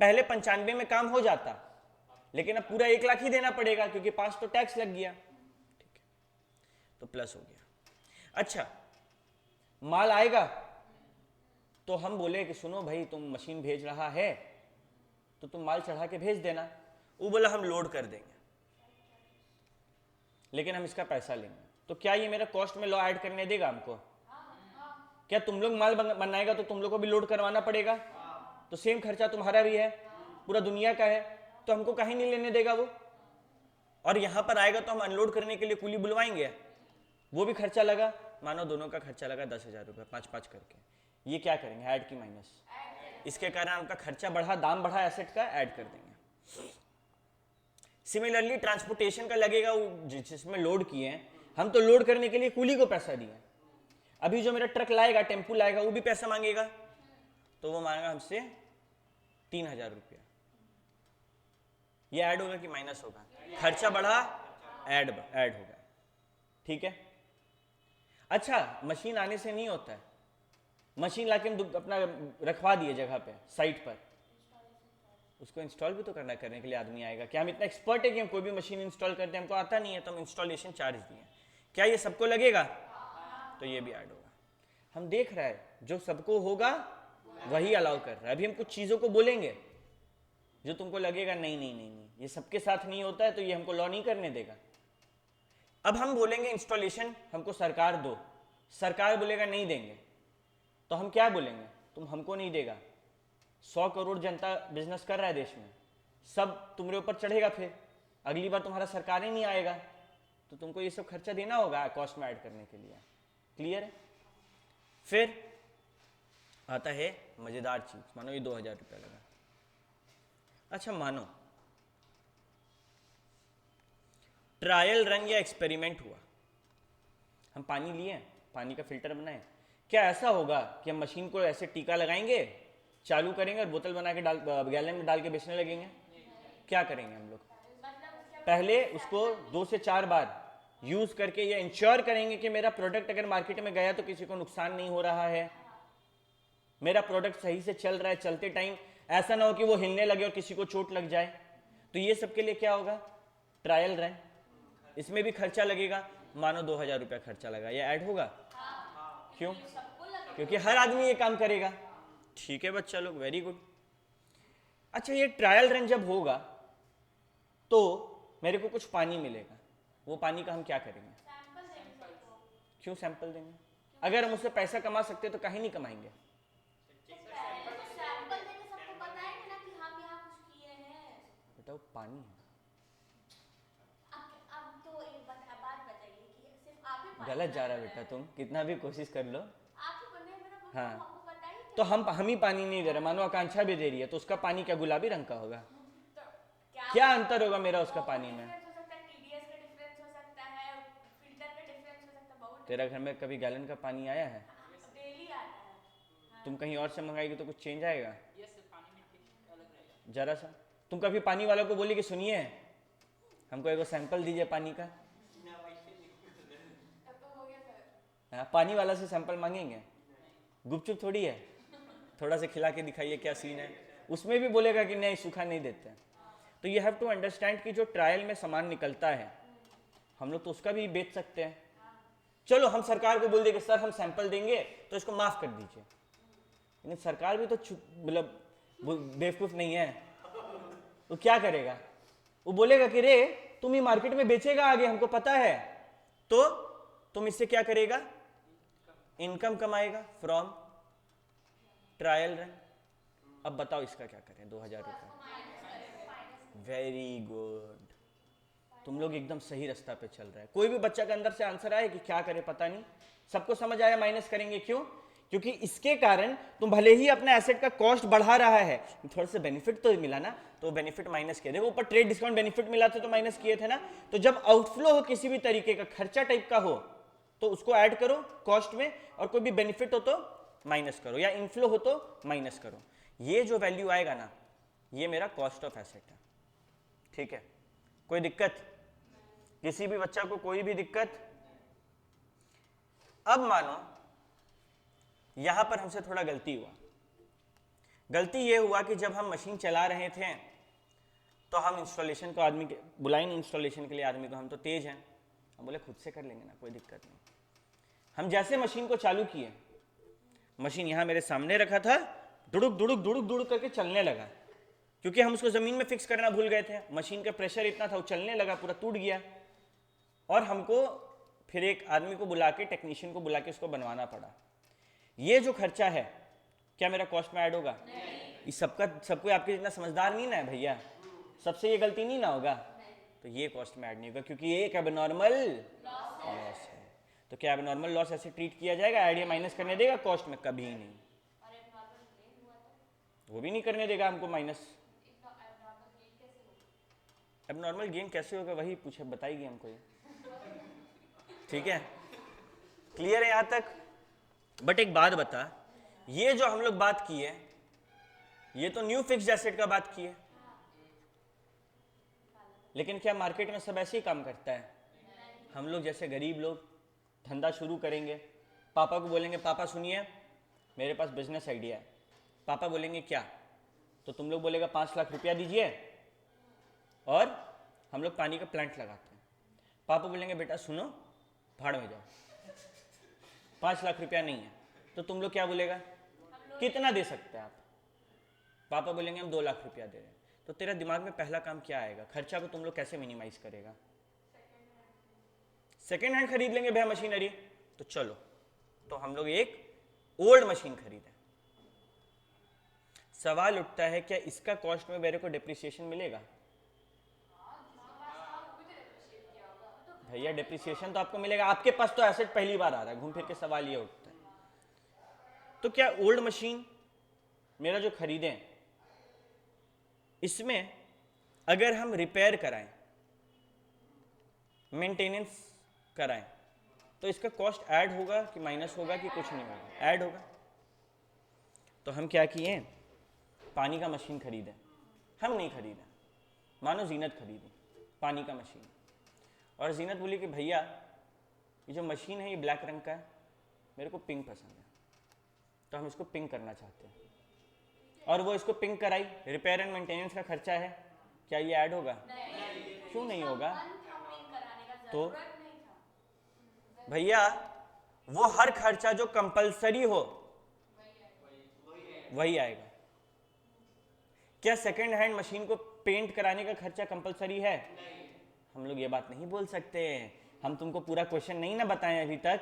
A: पहले 95 में काम हो जाता, लेकिन अब पूरा 1 लाख ही देना पड़ेगा क्योंकि 5 तो टैक्स लग गया। ठीक है, तो प्लस हो गया। अच्छा, माल आएगा तो हम बोले कि सुनो भाई, तुम मशीन भेज रहा है तो तुम माल चढ़ा के भेज देना। वो बोला हम लोड कर देंगे, लेकिन हम इसका पैसा लेंगे। तो क्या ये मेरा कॉस्ट में लॉ ऐड करने देगा हमको? क्या तुम लोग माल बनाएगा तो तुम लोग को भी लोड करवाना पड़ेगा? तो सेम खर्चा तुम्हारा भी है, पूरा दुनिया का है, तो हमको कहीं नहीं लेने देगा वो। और यहां पर आएगा तो हम अनलोड करने के लिए कूली बुलवाएंगे, वो भी खर्चा लगा। मानो दोनों का खर्चा लगा 10,000 रुपये, 5-5 करके। ये क्या करेंगे? ऐड की माइनस। इसके कारण उनका खर्चा बढ़ा, दाम बढ़ा एसेट का, ऐड कर देंगे। सिमिलरली ट्रांसपोर्टेशन का लगेगा, जिसमें लोड किए हैं हम, तो लोड करने के लिए कूली को पैसा दिए। अभी जो मेरा ट्रक लाएगा, टेम्पू लाएगा, वो भी पैसा मांगेगा, तो वो मांगेगा हमसे 3,000 रुपया। ये ऐड होगा कि माइनस होगा? खर्चा बढ़ा, ऐड होगा। ठीक है। अच्छा, मशीन आने से नहीं होता है, मशीन लाके हम अपना रखवा दिए जगह पे, साइट पर, उसको इंस्टॉल भी तो करने के लिए आदमी आएगा। क्या हम इतना एक्सपर्ट है कि हम कोई भी मशीन इंस्टॉल करते हैं? हमको आता नहीं है, तो हम इंस्टॉलेशन चार्ज दिए। क्या ये सबको लगेगा? तो ये भी ऐड होगा। हम देख रहे हैं जो सबको होगा वही अलाउ कर रहा है। अभी हम कुछ चीजों को बोलेंगे जो तुमको लगेगा नहीं नहीं नहीं नहीं, ये सबके साथ नहीं होता है, तो ये हमको लॉ नहीं करने देगा। अब हम बोलेंगे इंस्टॉलेशन हमको सरकार दो, सरकार बोलेगा नहीं देंगे, तो हम क्या बोलेंगे? तुम हमको नहीं देगा, 100 करोड़ जनता बिजनेस कर रहा है देश में, सब तुम्हारे ऊपर चढ़ेगा, फिर अगली बार तुम्हारा सरकार ही नहीं आएगा, तो तुमको ये सब खर्चा देना होगा कॉस्ट में ऐड करने के लिए। क्लियर है? फिर आता है मजेदार चीज। मानो ये 2,000 रुपया लगा। अच्छा, मानो ट्रायल रन या एक्सपेरिमेंट हुआ, हम पानी लिए, पानी का फिल्टर बनाए। क्या ऐसा होगा कि हम मशीन को ऐसे टीका लगाएंगे, चालू करेंगे और बोतल बना के गैलन में डाल के बेचने लगेंगे? क्या करेंगे हम लोग? पहले उसको 2 से 4 बार यूज करके ये इंश्योर करेंगे कि मेरा प्रोडक्ट अगर मार्केट में गया तो किसी को नुकसान नहीं हो रहा है, मेरा प्रोडक्ट सही से चल रहा है। चलते टाइम ऐसा ना हो कि वो हिलने लगे और किसी को चोट लग जाए। तो ये सबके लिए क्या होगा? Trial run. इसमें भी खर्चा लगेगा। मानो 2,000 रुपया खर्चा लगा, ये ऐड होगा? क्यों? क्योंकि हर आदमी ये काम करेगा। ठीक है बच्चा लोग, वेरी गुड। अच्छा, ये ट्रायल रन जब होगा तो मेरे को कुछ पानी मिलेगा, वो पानी का हम क्या करेंगे? क्यों सैंपल देंगे? अगर हम उससे पैसा कमा सकते तो कहीं नहीं कमाएंगे। बेटा वो पानी है। गलत जा रहा बेटा, तुम कितना भी कोशिश कर लो। हाँ, तो हम ही पानी नहीं दे रहे, मानो आकांक्षा भी दे रही है, तो उसका पानी क्या गुलाबी रंग का होगा? क्या अंतर होगा मेरा उसका पानी में? तेरा घर में कभी गैलन का पानी आया है? तुम कहीं और से मंगाएगी तो कुछ चेंज आएगा? जरा सा तुम कभी पानी वालों को बोली कि सुनिए हमको एक सैंपल दीजिए पानी का? पानी वाला से सैंपल मांगेंगे? गुपचुप थोड़ी है, थोड़ा सा खिला के दिखाइए क्या सीन है। उसमें भी बोलेगा कि नहीं, सूखा नहीं देते। तो यू हैव टू अंडरस्टैंड कि जो ट्रायल में सामान निकलता है हम लोग तो उसका भी बेच सकते हैं। चलो हम सरकार को बोल देंगे सर हम सैंपल देंगे तो इसको माफ कर दीजिए, लेकिन सरकार भी तो मतलब बेवकूफ नहीं है। वो क्या करेगा? वो बोलेगा कि रे तुम ही मार्केट में बेचेगा आगे, हमको पता है, तो तुम इससे क्या करेगा? इनकम कमाएगा फ्रॉम ट्रायल रन। अब बताओ इसका क्या करें? 2,000 रुपये। वेरी गुड, तुम लोग एकदम सही रास्ता पे चल रहे हैं। कोई भी बच्चा के अंदर से आंसर आए कि क्या करे पता नहीं, सबको समझ आया माइनस करेंगे। क्यों? क्योंकि इसके कारण तुम भले ही अपना एसेट का कॉस्ट बढ़ा रहा है, थोड़ा सा बेनिफिट तो मिला ना, तो बेनिफिट माइनस किए। देखो ऊपर ट्रेड डिस्काउंट बेनिफिट मिला था तो माइनस किए थे ना। तो जब आउटफ्लो हो किसी भी तरीके का, खर्चा टाइप का हो, तो उसको ऐड करो कॉस्ट में, और कोई भी बेनिफिट हो तो माइनस करो, या इनफ्लो हो तो माइनस करो। ये जो वैल्यू आएगा ना, ये मेरा कॉस्ट ऑफ एसेट है। ठीक है? कोई दिक्कत? किसी भी बच्चा को कोई भी दिक्कत? अब मानो यहां पर हमसे थोड़ा गलती हुआ। गलती ये हुआ कि जब हम मशीन चला रहे थे तो हम इंस्टॉलेशन को आदमी के बुलाए नहीं, इंस्टॉलेशन के लिए आदमी को, हम तो तेज हैं, हम बोले खुद से कर लेंगे ना, कोई दिक्कत नहीं। हम जैसे मशीन को चालू किए, मशीन यहाँ मेरे सामने रखा था, दुड़ुक दुड़ुक दुड़ुक दुड़ुक करके चलने लगा, क्योंकि हम उसको ज़मीन में फिक्स करना भूल गए थे। मशीन का प्रेशर इतना था, वो चलने लगा, पूरा टूट गया। और हमको फिर एक आदमी को बुला के, टेक्नीशियन को बुला के उसको बनवाना पड़ा। ये जो खर्चा है क्या मेरा कॉस्ट में ऐड होगा? इस सबको आपके जितना समझदार नहीं ना है भैया, सबसे ये गलती नहीं ना होगा, तो ये कॉस्ट में ऐड नहीं होगा, क्योंकि ये एक एबनॉर्मल लॉस है। तो क्या एबनॉर्मल लॉस ऐसे ट्रीट किया जाएगा? आइडिया माइनस करने देगा कॉस्ट में? कभी नहीं। वो भी नहीं करने देगा हमको माइनस। एबनॉर्मल गेन कैसे होगा वही पूछे, बताएगी हमको ये। ठीक है, क्लियर है यहाँ तक? बट एक बात बता, ये जो हम लोग बात की है, ये तो न्यू फिक्स्ड एसेट का बात की है, लेकिन क्या मार्केट में सब ऐसे ही काम करता है? हम लोग जैसे गरीब लोग धंधा शुरू करेंगे, पापा को बोलेंगे पापा सुनिए मेरे पास बिजनेस आइडिया है। पापा बोलेंगे क्या? तो तुम लोग बोलेगा 5 लाख रुपया दीजिए और हम लोग पानी का प्लांट लगाते हैं। पापा बोलेंगे बेटा सुनो, भाड़ में जाओ, 5 लाख रुपया नहीं है। तो तुम लोग क्या बोलेगा? कितना दे सकते हैं आप? पापा बोलेंगे हम 2 लाख रुपया दे रहे हैं। तो तेरा दिमाग में पहला काम क्या आएगा? खर्चा को तुम लोग कैसे मिनिमाइज करेगा? सेकेंड हैंड खरीद लेंगे भैया मशीनरी। तो चलो, तो हम लोग एक ओल्ड मशीन खरीदें। सवाल उठता है क्या इसका कॉस्ट में मेरे को डिप्रिसिएशन मिलेगा? भैया डिप्रिसिएशन तो आपको मिलेगा, आपके पास तो एसेट पहली बार आ रहा है। घूम फिर के सवाल ये उठता है, तो क्या ओल्ड मशीन मेरा जो खरीदें, इसमें अगर हम रिपेयर कराएं, मेंटेनेंस कराएं, तो इसका कॉस्ट ऐड होगा कि माइनस होगा कि कुछ नहीं होगा? ऐड होगा। तो हम क्या किए, पानी का मशीन खरीदें। हम नहीं खरीदें, मानो जीनत खरीदी पानी का मशीन, और जीनत बोली कि भैया ये जो मशीन है ये ब्लैक रंग का है, मेरे को पिंक पसंद है, तो हम इसको पिंक करना चाहते हैं। और वो इसको पिंक कराई, रिपेयर एंड मेंटेनेंस का खर्चा है, क्या ये ऐड होगा? क्यों नहीं होगा? तो भैया वो हर खर्चा जो कंपलसरी हो वही आएगा। क्या सेकंड हैंड मशीन को पेंट कराने का खर्चा कंपलसरी है? हम लोग ये बात नहीं बोल सकते। हम तुमको पूरा क्वेश्चन नहीं ना बताएं अभी तक।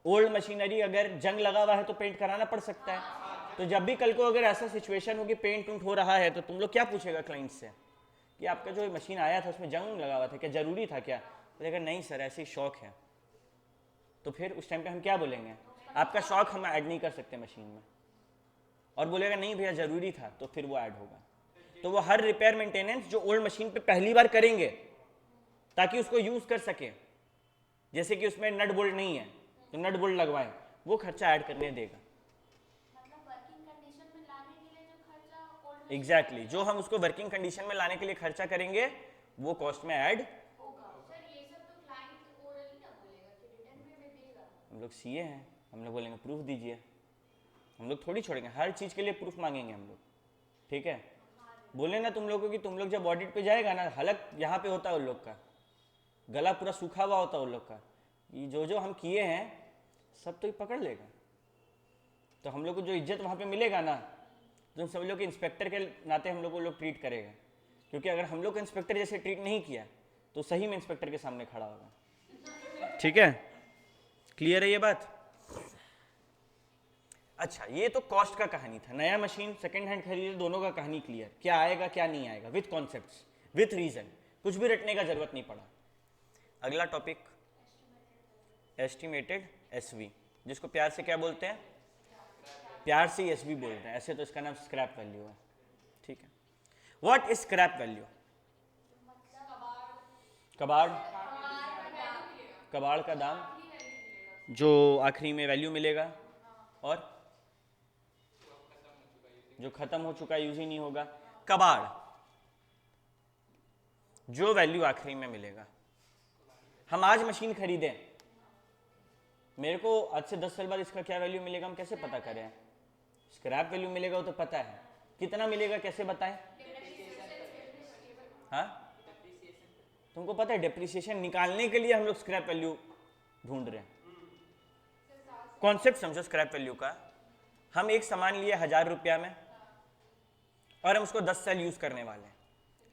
A: ओल्ड मशीनरी अगर जंग लगा हुआ है तो पेंट कराना पड़ सकता है। तो जब भी कल को अगर ऐसा सिचुएशन हो कि पेंट उंट हो रहा है, तो तुम लोग क्या पूछेगा क्लाइंट से कि आपका जो मशीन आया था उसमें जंग लगा हुआ था, क्या जरूरी था क्या? बोलेगा नहीं सर ऐसे ही शौक है। तो फिर उस टाइम पे हम क्या बोलेंगे? आपका शौक हम ऐड नहीं कर सकते मशीन में। और बोलेगा नहीं भैया जरूरी था, तो फिर वो ऐड होगा। तो वो हर रिपेयर मेंटेनेंस जो ओल्ड मशीन पे पहली बार करेंगे ताकि उसको यूज कर सके, जैसे कि उसमें नट बोल्ट नहीं है तो नट बोल्ट लगवाएं, वो खर्चा ऐड करने देगा। एग्जैक्टली जो हम उसको वर्किंग कंडीशन में लाने के लिए खर्चा करेंगे वो कॉस्ट में ऐड। हम लोग सीए हैं, हम लोग बोलेंगे प्रूफ दीजिए। हम लोग थोड़ी छोड़ेंगे, हर चीज के लिए प्रूफ मांगेंगे हम लोग। ठीक है, बोले ना तुम लोगों की, तुम लोग जब ऑडिट पे जाएगा ना, हलक यहाँ पे होता है उन लोग का, गला पूरा सूखा हुआ होता है उन लोग का, ये जो हम किए हैं सब तो ये पकड़ लेगा। तो हम लोग को जो इज्जत वहाँ पे मिलेगा ना, तो सब लोग इंस्पेक्टर के नाते हम लोग को लोग ट्रीट करेगा। क्योंकि अगर हम लोग को इंस्पेक्टर जैसे ट्रीट नहीं किया तो सही में इंस्पेक्टर के सामने खड़ा होगा। ठीक है, क्लियर है ये बात? अच्छा, ये तो कॉस्ट का कहानी था। नया मशीन सेकंड हैंड खरीदे, दोनों का कहानी क्लियर, क्या आएगा क्या नहीं आएगा, विथ कॉन्सेप्ट्स, विथ रीजन, कुछ भी रटने का जरूरत नहीं पड़ा। अगला टॉपिक एस्टिमेटेड एसवी, जिसको प्यार से क्या बोलते हैं? प्यार से एसवी बोलते हैं, ऐसे तो इसका नाम स्क्रैप वैल्यू है। ठीक है, व्हाट इज स्क्रैप वैल्यू? कबाड़, कबाड़ का दाम जो आखिरी में वैल्यू मिलेगा, और जो खत्म हो चुका यूज ही नहीं होगा। कबाड़ जो वैल्यू आखिरी में मिलेगा। हम आज मशीन खरीदें मेरे को आज से 10 साल बाद इसका क्या वैल्यू मिलेगा हम कैसे पता करें? स्क्रैप वैल्यू मिलेगा वो तो पता है, कितना मिलेगा कैसे बताएं? हाँ, तुमको पता है डेप्रिसिएशन निकालने के लिए हम लोग स्क्रैप वैल्यू ढूंढ रहे हैं। कॉन्सेप्ट समझो स्क्रैप वैल्यू का। हम एक सामान लिए 1000 रुपया में और हम उसको 10 साल यूज करने वाले हैं।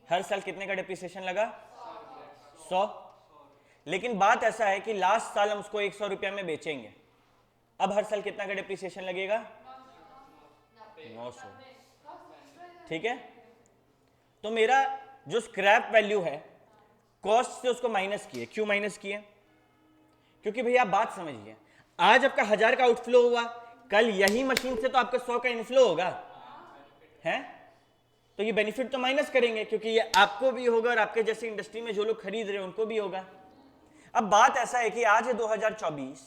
A: हर साल कितने का डेप्रिसिएशन लगा? 100। लेकिन बात ऐसा है कि लास्ट साल हम उसको 100 रुपया में बेचेंगे, अब हर साल कितना का डेप्रिसिएशन लगेगा? 900। ठीक है, तो मेरा जो स्क्रैप वैल्यू है कॉस्ट से उसको माइनस किए। क्यों माइनस किए? क्योंकि भैया आप बात समझिए, आज आपका 1000 का आउटफ्लो हुआ, कल यही मशीन से तो आपका 100 का इनफ्लो होगा, है? तो ये बेनिफिट तो माइनस करेंगे, क्योंकि ये आपको भी होगा और आपके जैसे इंडस्ट्री में जो लोग खरीद रहे हैं उनको भी होगा। अब बात ऐसा है कि आज है 2024,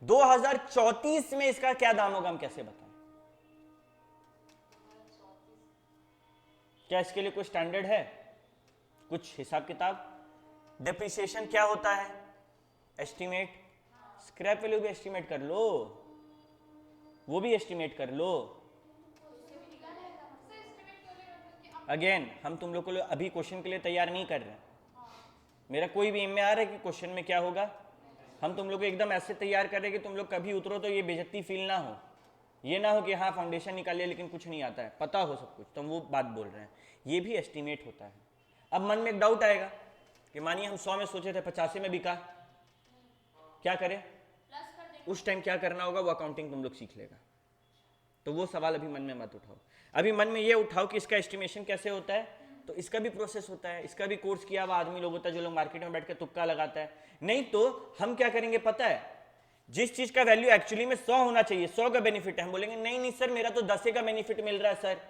A: 2034 में इसका क्या दाम होगा हम कैसे बताएं? क्या इसके लिए कोई स्टैंडर्ड है, कुछ हिसाब किताब? डेप्रिसिएशन क्या होता है? एस्टिमेट। स्क्रैप वैल्यू भी एस्टिमेट कर लो, वो भी एस्टिमेट कर लो। अगेन हम तुम लोग को अभी क्वेश्चन के लिए तैयार नहीं कर रहे हैं। मेरा कोई भी एम में आ रहा है कि क्वेश्चन में क्या होगा, हम तुम लोग को एकदम ऐसे तैयार कर रहे हैं कि तुम लोग कभी उतरो तो ये बेइज्जती फील ना हो, ये ना हो कि हाँ फाउंडेशन निकालिए लेकिन कुछ नहीं आता है, पता हो सब कुछ, तो हम वो बात बोल रहे हैं। ये भी एस्टिमेट होता है। अब मन में एक डाउट आएगा कि मानिए हम 100 में सोचे थे, 85 में बिका, क्या करें? उस टाइम क्या करना होगा वो अकाउंटिंग तुम लोग सीख लेगा, तो वो सवाल अभी मन में मत उठाओ। अभी मन में ये उठाओ कि इसका एस्टिमेशन कैसे होता है, तो इसका भी प्रोसेस होता है, इसका भी कोर्स किया हुआ आदमी लोग होता है जो लोग मार्केट में बैठ के तुक्का लगाता है। नहीं तो हम क्या करेंगे पता है, जिस चीज का वैल्यू एक्चुअली में 100 होना चाहिए, 100 का बेनिफिट है, हम बोलेंगे नहीं नहीं सर मेरा तो 10 का बेनिफिट मिल रहा है सर,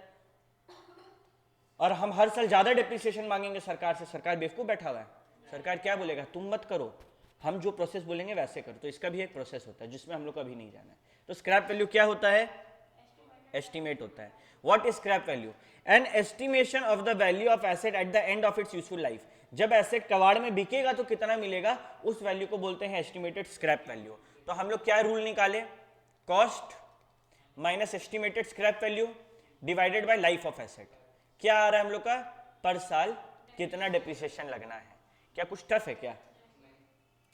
A: और हम हर साल ज्यादा डेप्रिसिएशन मांगेंगे सरकार से। सरकार बेवकूफ बैठा हुआ है, सरकार क्या बोलेगा, तुम मत करो, हम जो प्रोसेस बोलेंगे वैसे करो। तो इसका भी एक प्रोसेस होता है जिसमें हम लोग को अभी नहीं जाना है। तो स्क्रैप वैल्यू क्या होता है? एस्टिमेट होता है। What is scrap value? An estimation of the value of asset at the end of its useful life. जब एसेट कबाड़ में बिकेगा तो कितना मिलेगा, उस वैल्यू को बोलते हैं एस्टिमेटेड स्क्रैप वैल्यू। तो हम लोग क्या रूल निकाले? Cost minus estimated scrap value divided by life of asset. क्या आ रहा है हम लोग का? पर साल कितना डिप्रिसिएशन लगना है। क्या कुछ टफ है क्या?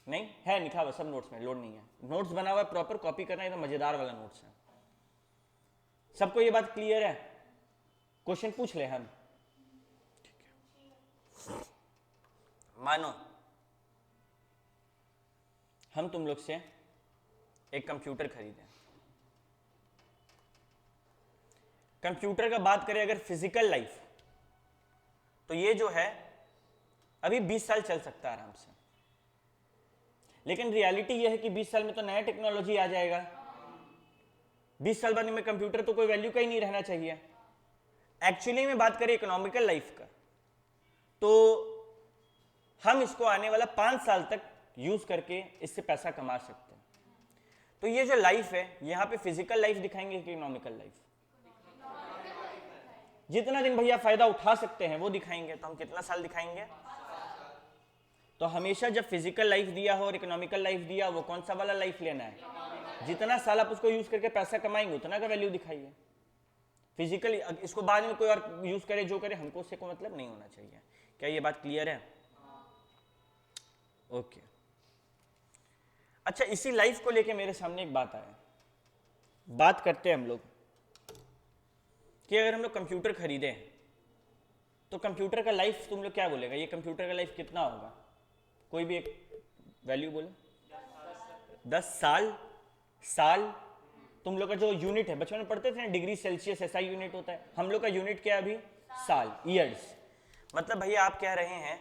A: नहीं है, लिखा हुआ सब नोट्स में, लोड नहीं है। नोट्स बना हुआ है प्रॉपर, कॉपी करना है, तो मजेदार वाला नोट्स है। सबको ये बात क्लियर है? क्वेश्चन पूछ ले हम। मानो हम तुम लोग से एक कंप्यूटर खरीदें। कंप्यूटर का बात करें अगर फिजिकल लाइफ, तो ये जो है अभी 20 साल चल सकता है आराम से। लेकिन रियलिटी ये है कि 20 साल में तो नया टेक्नोलॉजी आ जाएगा। 20 साल बाद में कंप्यूटर तो कोई वैल्यू का ही नहीं रहना चाहिए। एक्चुअली में बात करें इकोनॉमिकल लाइफ का, तो हम इसको आने वाला 5 साल तक यूज करके इससे पैसा कमा सकते हैं। तो ये जो लाइफ है, यहां पे फिजिकल लाइफ दिखाएंगे कि इकोनॉमिकल लाइफ? जितना दिन भैया फायदा उठा सकते हैं वो दिखाएंगे। तो हम कितना साल दिखाएंगे? तो हमेशा जब फिजिकल लाइफ दिया हो और इकोनॉमिकल लाइफ दिया, वो कौन सा वाला लाइफ लेना है? जितना साल आप उसको यूज करके पैसा कमाएंगे उतना का वैल्यू दिखाइए। फिजिकली इसको बाद में कोई और यूज करे जो करे, हमको उससे कोई मतलब नहीं होना चाहिए। क्या ये बात क्लियर है? ओके। अच्छा, इसी लाइफ को लेके मेरे सामने एक बात आया। बात करते हैं हम लोग कि अगर हम लोग कंप्यूटर खरीदे तो कंप्यूटर का लाइफ तुम लोग क्या बोलेगा, ये कंप्यूटर का लाइफ कितना होगा? कोई भी एक वैल्यू बोले। 10 साल। साल तुम लोग का जो यूनिट है, बचपन में पढ़ते थे ना, डिग्री सेल्सियस एसआई यूनिट होता है। हम लोग का यूनिट क्या है अभी? साल, ईयर्स। मतलब भैया आप कह रहे हैं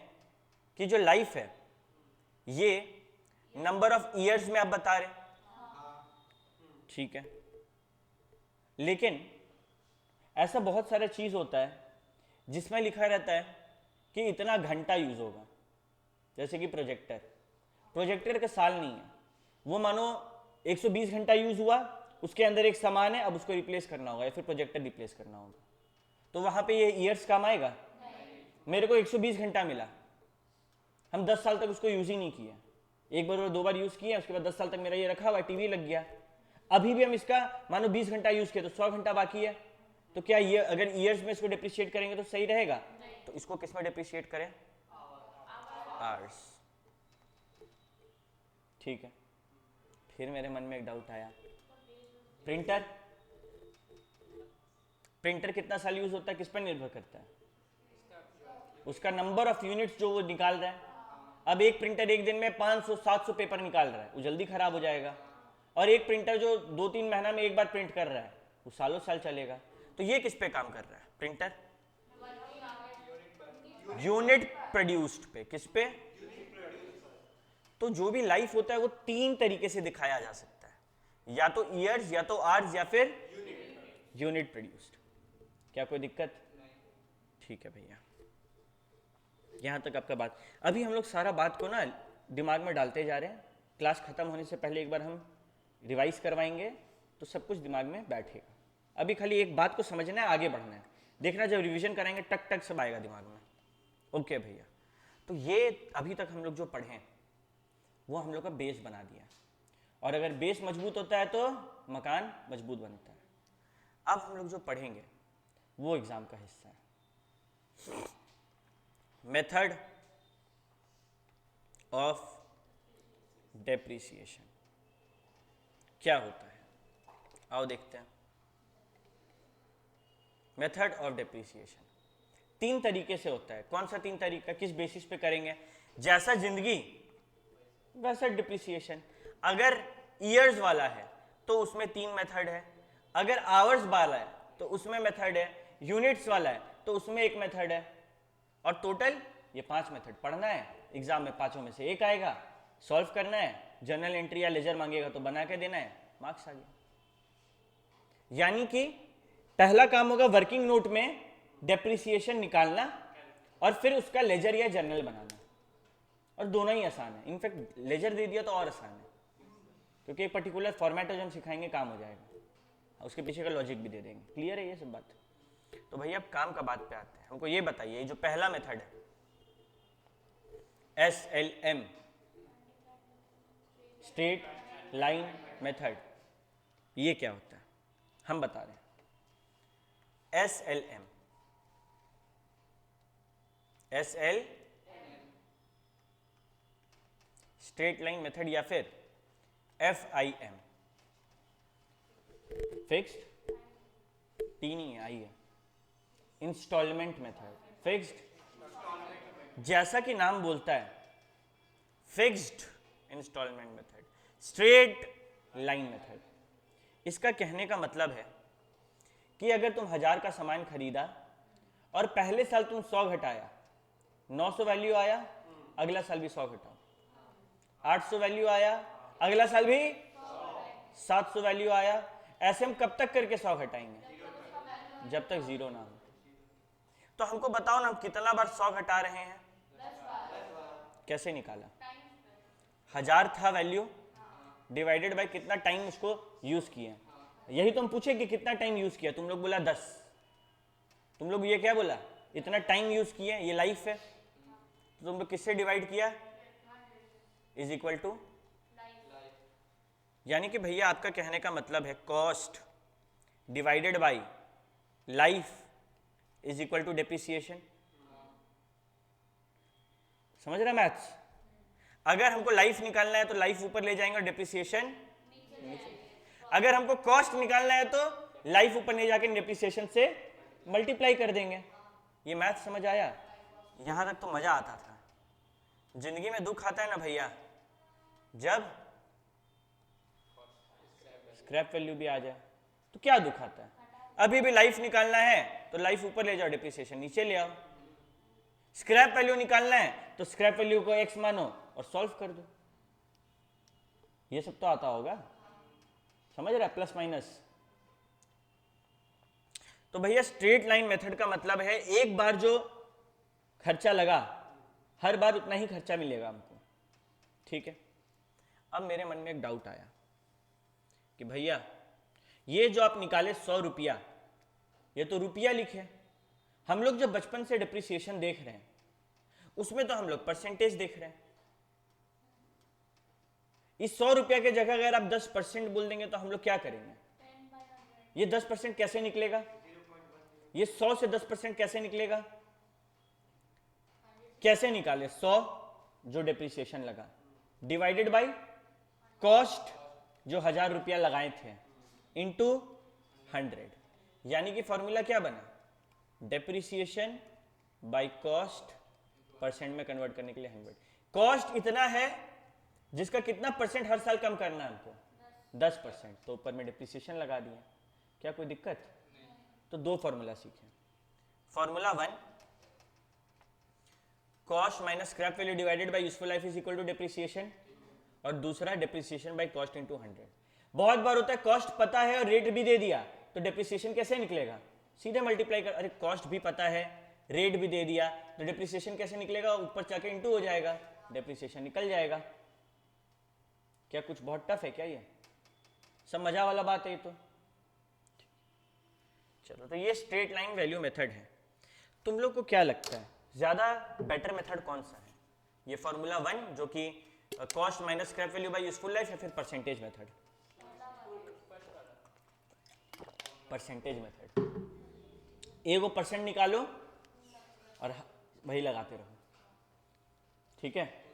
A: कि जो लाइफ है ये नंबर ऑफ ईयर्स में आप बता रहे, ठीक है। लेकिन ऐसा बहुत सारा चीज होता है जिसमें लिखा रहता है कि इतना घंटा यूज होगा। जैसे कि प्रोजेक्टर का साल नहीं है, वो मानो 120 घंटा यूज हुआ, उसके अंदर एक सामान है, अब उसको रिप्लेस करना होगा या फिर प्रोजेक्टर रिप्लेस करना होगा, तो वहां पे ये ईयर्स काम आएगा? मेरे को 120 घंटा मिला, हम 10 साल तक उसको यूज ही नहीं किया, एक बार और 2 बार यूज किया, उसके बाद 10 साल तक मेरा ये रखा हुआ टीवी लग गया। अभी भी हम इसका मानो 20 घंटा यूज किया तो 100 घंटा बाकी है, तो क्या ये अगर ईयर्स में इसको डिप्रिशिएट करेंगे तो सही रहेगा? तो इसको किस में डिप्रिशिएट करें? आवर्स। ठीक है। फिर मेरे मन में एक डाउट आया, प्रिंटर कितना साल यूज होता है, किस पर निर्भर करता है? उसका नंबर ऑफ यूनिट्स जो वो निकाल रहा है। अब एक प्रिंटर एक दिन में 500-700 पेपर निकाल रहा है, वो जल्दी खराब हो जाएगा। और एक प्रिंटर जो 2-3 महीना में एक बार प्रिंट कर रहा है, वो सालों साल चलेगा। तो ये किस पे काम कर रहा है प्रिंटर? यूनिट प्रोड्यूस्ड पे। किस पे? तो जो भी लाइफ होता है वो 3 तरीके से दिखाया जा सकता है, या तो ईयर्स, या तो आवर्स, या फिर यूनिट प्रोड्यूस्ड। क्या कोई दिक्कत? ठीक है भैया, यहां तक आपका बात। अभी हम लोग सारा बात को ना दिमाग में डालते जा रहे हैं, क्लास खत्म होने से पहले एक बार हम रिवाइज करवाएंगे तो सब कुछ दिमाग में बैठेगा। अभी खाली एक बात को समझना है, आगे बढ़ना है। देखना जब रिवीजन कराएंगे टक टक सब आएगा दिमाग में। ओके भैया, तो ये अभी तक हम लोग जो पढ़े वो हम लोग का बेस बना दिया, और अगर बेस मजबूत होता है तो मकान मजबूत बनता है। अब हम लोग जो पढ़ेंगे वो एग्जाम का हिस्सा है, मेथड ऑफ डेप्रिसिएशन। क्या होता है आओ देखते हैं। मेथड ऑफ डेप्रिसिएशन 3 तरीके से होता है। कौन सा 3 तरीका? किस बेसिस पे करेंगे? जैसा जिंदगी वैसा डिप्रिसिएशन। अगर ईयर्स वाला है तो उसमें 3 मेथड है, अगर आवर्स वाला है तो उसमें मेथड है, यूनिट्स वाला है तो उसमें 1 मेथड है, और टोटल ये 5 मेथड पढ़ना है। एग्जाम में 5 में से 1 आएगा, सॉल्व करना है, जर्नल एंट्री या लेजर मांगेगा तो बना के देना है, मार्क्स आ गया। यानी कि पहला काम होगा वर्किंग नोट में डेप्रिसिएशन निकालना, और फिर उसका लेजर या जर्नल बनाना, और दोनों ही आसान है। इनफैक्ट लेजर दे दिया तो और आसान है, क्योंकि एक पर्टिकुलर फॉर्मेट है जो हम सिखाएंगे, काम हो जाएगा, उसके पीछे का लॉजिक भी दे देंगे। क्लियर है ये सब बात? तो भैया अब काम का बात पे आते हैं। हमको ये बताइए, जो पहला मेथड है SLM, स्ट्रेट लाइन मेथड, ये क्या होता है हम बता रहे हैं। SLM स्ट्रेट लाइन मेथड, या फिर FIM फिक्स्ड, 3 ही आई है। इंस्टॉलमेंट मेथड, फिक्स्ड जैसा कि नाम बोलता है, fixed instalment method, straight line method. इसका कहने का मतलब है कि अगर तुम 1000 का सामान खरीदा और पहले साल तुम 100 घटाया, 900 वैल्यू आया, अगला साल भी 100 घटाओ, 800 वैल्यू आया, अगला साल भी 700 वैल्यू आया। ऐसे हम कब तक करके 100 घटाएंगे? जब तक 0 ना हो। तो हमको बताओ ना, हम कितना बार 100 घटा रहे हैं?
C: 10 बार।
A: कैसे निकाला? 1000 था वैल्यू, डिवाइडेड बाय कितना टाइम उसको यूज किया। यही तो हम पूछे कि कितना टाइम यूज किया, तुम लोग बोला 10। तुम लोग ये क्या बोला? इतना टाइम यूज किया, ये लाइफ है, तो तुम लोग किससे डिवाइड किया? इज इक्वल टू, यानी कि भैया आपका कहने का मतलब है cost divided by life is equal to depreciation. समझ रहे मैथ्स? अगर हमको लाइफ निकालना है तो लाइफ ऊपर ले जाएंगे और डेप्रिसिएशन नीचे। अगर हमको कॉस्ट निकालना है तो लाइफ ऊपर ले जाके डेप्रिसिएशन से मल्टीप्लाई कर देंगे। ये मैथ समझ आया? यहां तक तो मजा आता था। जिंदगी में दुख आता है ना भैया, जब स्क्रैप वैल्यू भी आ जाए तो क्या दुख आता है? अभी भी लाइफ निकालना है तो लाइफ ऊपर ले जाओ, डेप्रिसिएशन नीचे ले आओ। स्क्रैप वैल्यू निकालना है तो स्क्रैप वैल्यू को x मानो और सॉल्व कर दो। ये सब तो आता होगा, समझ रहा है? Plus minus. तो भैया स्ट्रेट लाइन मेथड का मतलब है एक बार जो खर्चा लगा हर बार उतना ही खर्चा मिलेगा हमको। ठीक है। अब मेरे मन में एक डाउट आया कि भैया ये जो आप निकाले 100 रुपया, ये तो रुपया लिखे, हम लोग जब बचपन से डिप्रिसिएशन देख रहे हैं उसमें तो हम लोग परसेंटेज देख रहे हैं। इस 100 रुपया की जगह अगर आप 10% बोल देंगे तो हम लोग क्या करेंगे?
C: 10/100
A: ये 10% कैसे निकलेगा? ये 100 से 10% कैसे निकलेगा? कैसे निकाले? 100 जो डिप्रिसिएशन लगा डिवाइडेड बाय कॉस्ट जो 1000 रुपया लगाए थे इनटू 100, यानी कि फॉर्मूला क्या बना? डेप्रिसिएशन बाय कॉस्ट परसेंट में कन्वर्ट करने के लिए 100। कॉस्ट इतना है जिसका कितना परसेंट हर साल कम करना है हमको? 10%। तो ऊपर में डिप्रिसिएशन लगा दिया। क्या कोई दिक्कत? तो दो फॉर्मूला सीखे। Formula 1, cost minus scrap value divided by useful life is equal to depreciation, और दूसरा डिप्रिसिएशन बाय कॉस्ट इनटू 100। बहुत बार होता है कॉस्ट पता है और रेट भी दे दिया, तो डिप्रिसिएशन कैसे निकलेगा? सीधे मल्टीप्लाई कर। अरे कॉस्ट भी पता है, रेट भी दे दिया, तो डिप्रिसिएशन कैसे निकलेगा? ऊपर जाके इनटू हो जाएगा, डिप्रिसिएशन निकल जाएगा। क्या कुछ बहुत टफ है क्या? ये सब मजा वाला बात है ये तो। चलो, तो ये स्ट्रेट लाइन वैल्यू मेथड है। तुम लोग को क्या लगता है ज्यादा बेटर मेथड कौन सा है? ये फॉर्मूला 1 जो कि cost minus scrap value by useful life, या फिर percentage method? Percentage method. A को परसेंट निकालो और वही लगाते रहो, ठीक है?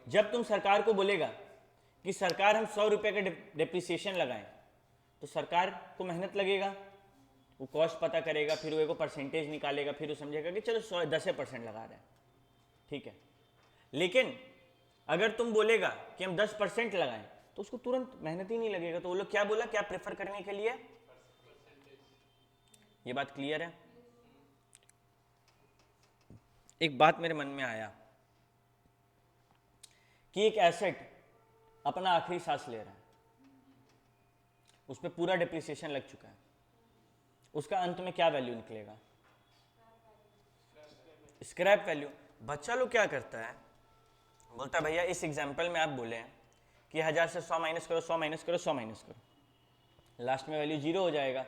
A: जब तुम सरकार को बोलेगा कि सरकार हम 100 रुपये का डिप्रिसिएशन लगाएं, तो सरकार को मेहनत लगेगा, वो कॉस्ट पता करेगा, फिर वो एक परसेंटेज निकालेगा, फिर वो समझेगा कि चलो 10% लगा रहे हैं, ठीक है? लेकिन अगर तुम बोलेगा कि हम 10% लगाएं, तो उसको तुरंत मेहनत ही नहीं लगेगा। तो वो लोग क्या बोला, क्या प्रेफर करने के लिए? ये बात क्लियर है? एक बात मेरे मन में आया कि एक एसेट अपना आखिरी सांस ले रहा है, उस पर पूरा डिप्रिसिएशन लग चुका है, उसका अंत में क्या वैल्यू निकलेगा? Scrap value. बच्चा लोग क्या करता है, बोलता है भैया इस एग्जाम्पल में आप बोले हैं कि 1000 से 100 माइनस करो, 100 माइनस करो, 100 माइनस करो, लास्ट में वैल्यू 0 हो जाएगा।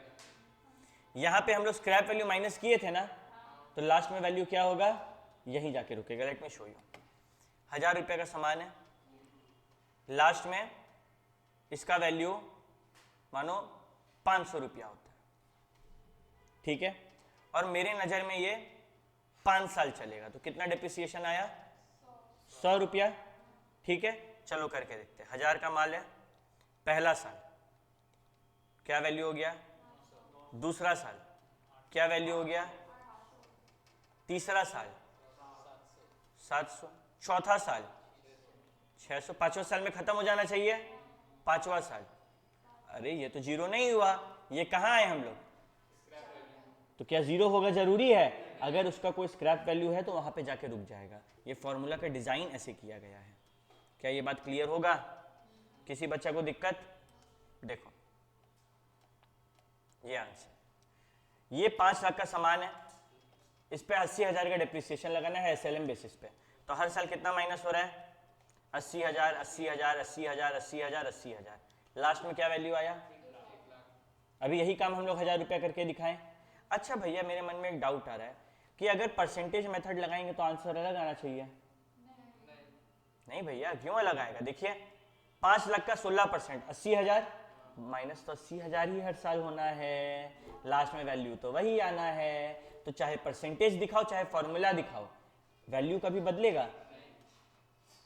A: यहाँ पे हम लोग स्क्रैप वैल्यू माइनस किए थे ना, तो लास्ट में वैल्यू क्या होगा? यहीं जाके रुकेगा। Let me show you. 1000 रुपये का सामान है, लास्ट में इसका वैल्यू मानो 500 रुपया होता है, ठीक है? और मेरे नज़र में ये 5 साल चलेगा, तो कितना डिप्रिसिएशन आया? 100 रुपया, ठीक है? चलो करके देखते हैं। 1000 का माल है, पहला साल क्या वैल्यू हो गया? दूसरा साल क्या वैल्यू हो गया? तीसरा साल 700, चौथा साल 600, पांचवा साल में खत्म हो जाना चाहिए। पांचवा साल, अरे ये तो 0 नहीं हुआ, ये कहाँ आए हम लोग? तो क्या 0 होगा जरूरी है? अगर उसका कोई स्क्रैप वैल्यू है तो वहां पे जाके रुक जाएगा। ये फॉर्मूला का डिजाइन ऐसे किया गया है। क्या ये बात क्लियर होगा? किसी बच्चा को दिक्कत? देखो ये आंसर, ये 5 लाख का सामान है, इस पे 80,000 का डिप्रिसिएशन लगाना है एसएलएम बेसिस पे, तो हर साल कितना माइनस हो रहा है? 80,000, 80,000, 80,000, 80,000, 80,000। लास्ट में क्या वैल्यू आया? अभी यही काम हम लोग 1000 रुपया करके दिखाएं। अच्छा भैया, मेरे मन में एक डाउट आ रहा है कि अगर परसेंटेज मेथड लगाएंगे तो आंसर अलग आना चाहिए। नहीं भैया, क्यों अलग आएगा? देखिए 5 लाख का 16%, 80,000 माइनस तो 80,000 ही हर साल होना है, लास्ट में वैल्यू तो वही आना है। तो चाहे परसेंटेज दिखाओ चाहे फॉर्मूला दिखाओ, वैल्यू कभी बदलेगा?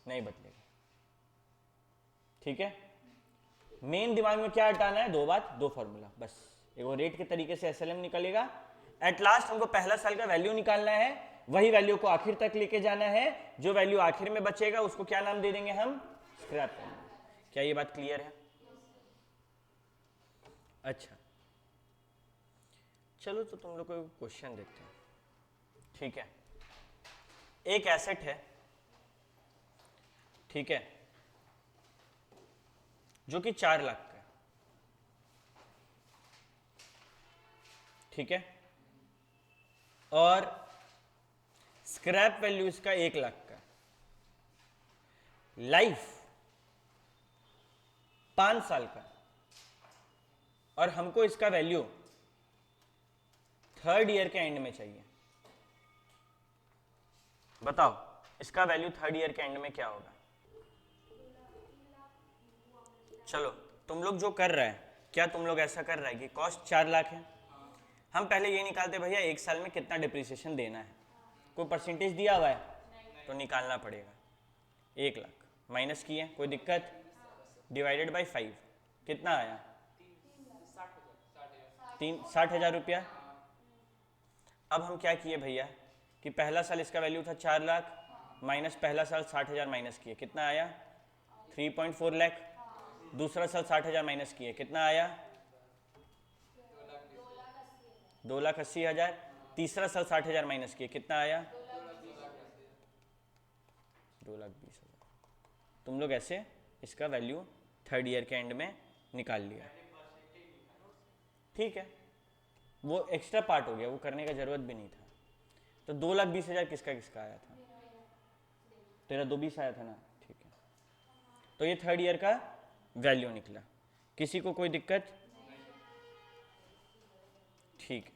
A: नहीं बदलेगा, ठीक है? मेन दिमाग में क्या हटाना है? 2 बात, 2 फॉर्मूला बस। एक रेट के तरीके से एसएलएम निकलेगा, एट लास्ट हमको पहला साल का वैल्यू निकालना है, वही वैल्यू को आखिर तक लेके जाना है, जो वैल्यू आखिर में बचेगा उसको क्या नाम दे देंगे हम? Scrap value. क्या ये बात क्लियर है? अच्छा चलो, तो तुम लोग को क्वेश्चन देखते हैं, ठीक है? एक एसेट है, ठीक है, जो कि 4 लाख का है, ठीक है? और स्क्रैप वैल्यू इसका 1 लाख का, लाइफ 5 साल का, और हमको इसका वैल्यू 3rd ईयर के एंड में चाहिए। बताओ इसका वैल्यू 3rd ईयर के एंड में क्या होगा? चलो तुम लोग जो कर रहे हैं, क्या तुम लोग ऐसा कर रहे हैं कि कॉस्ट 4 लाख है, हम पहले ये निकालते भैया 1 साल में कितना डिप्रिसिएशन देना है, कोई परसेंटेज दिया हुआ है तो निकालना पड़ेगा। 1 लाख माइनस किए, कोई दिक्कत, डिवाइडेड बाई 5 कितना आया, 60,000 रुपया। अब हम क्या किए भैया कि पहला साल इसका वैल्यू था 4 लाख माइनस पहला साल 60,000 माइनस किए, कितना आया 3.4 लाख। दूसरा साल 60,000 माइनस किए, कितना आया 2,80,000। तीसरा साल 60,000 माइनस किए, कितना आया 2,20,000। तुम लोग ऐसे इसका वैल्यू थर्ड ईयर के एंड में निकाल लिया, ठीक है, वो एक्स्ट्रा पार्ट हो गया, वो करने का जरूरत भी नहीं था। तो 2,20,000 किसका किसका आया था, तेरा 2,20 आया था ना, ठीक है। तो ये थर्ड ईयर का वैल्यू निकला, किसी को कोई दिक्कत, ठीक है।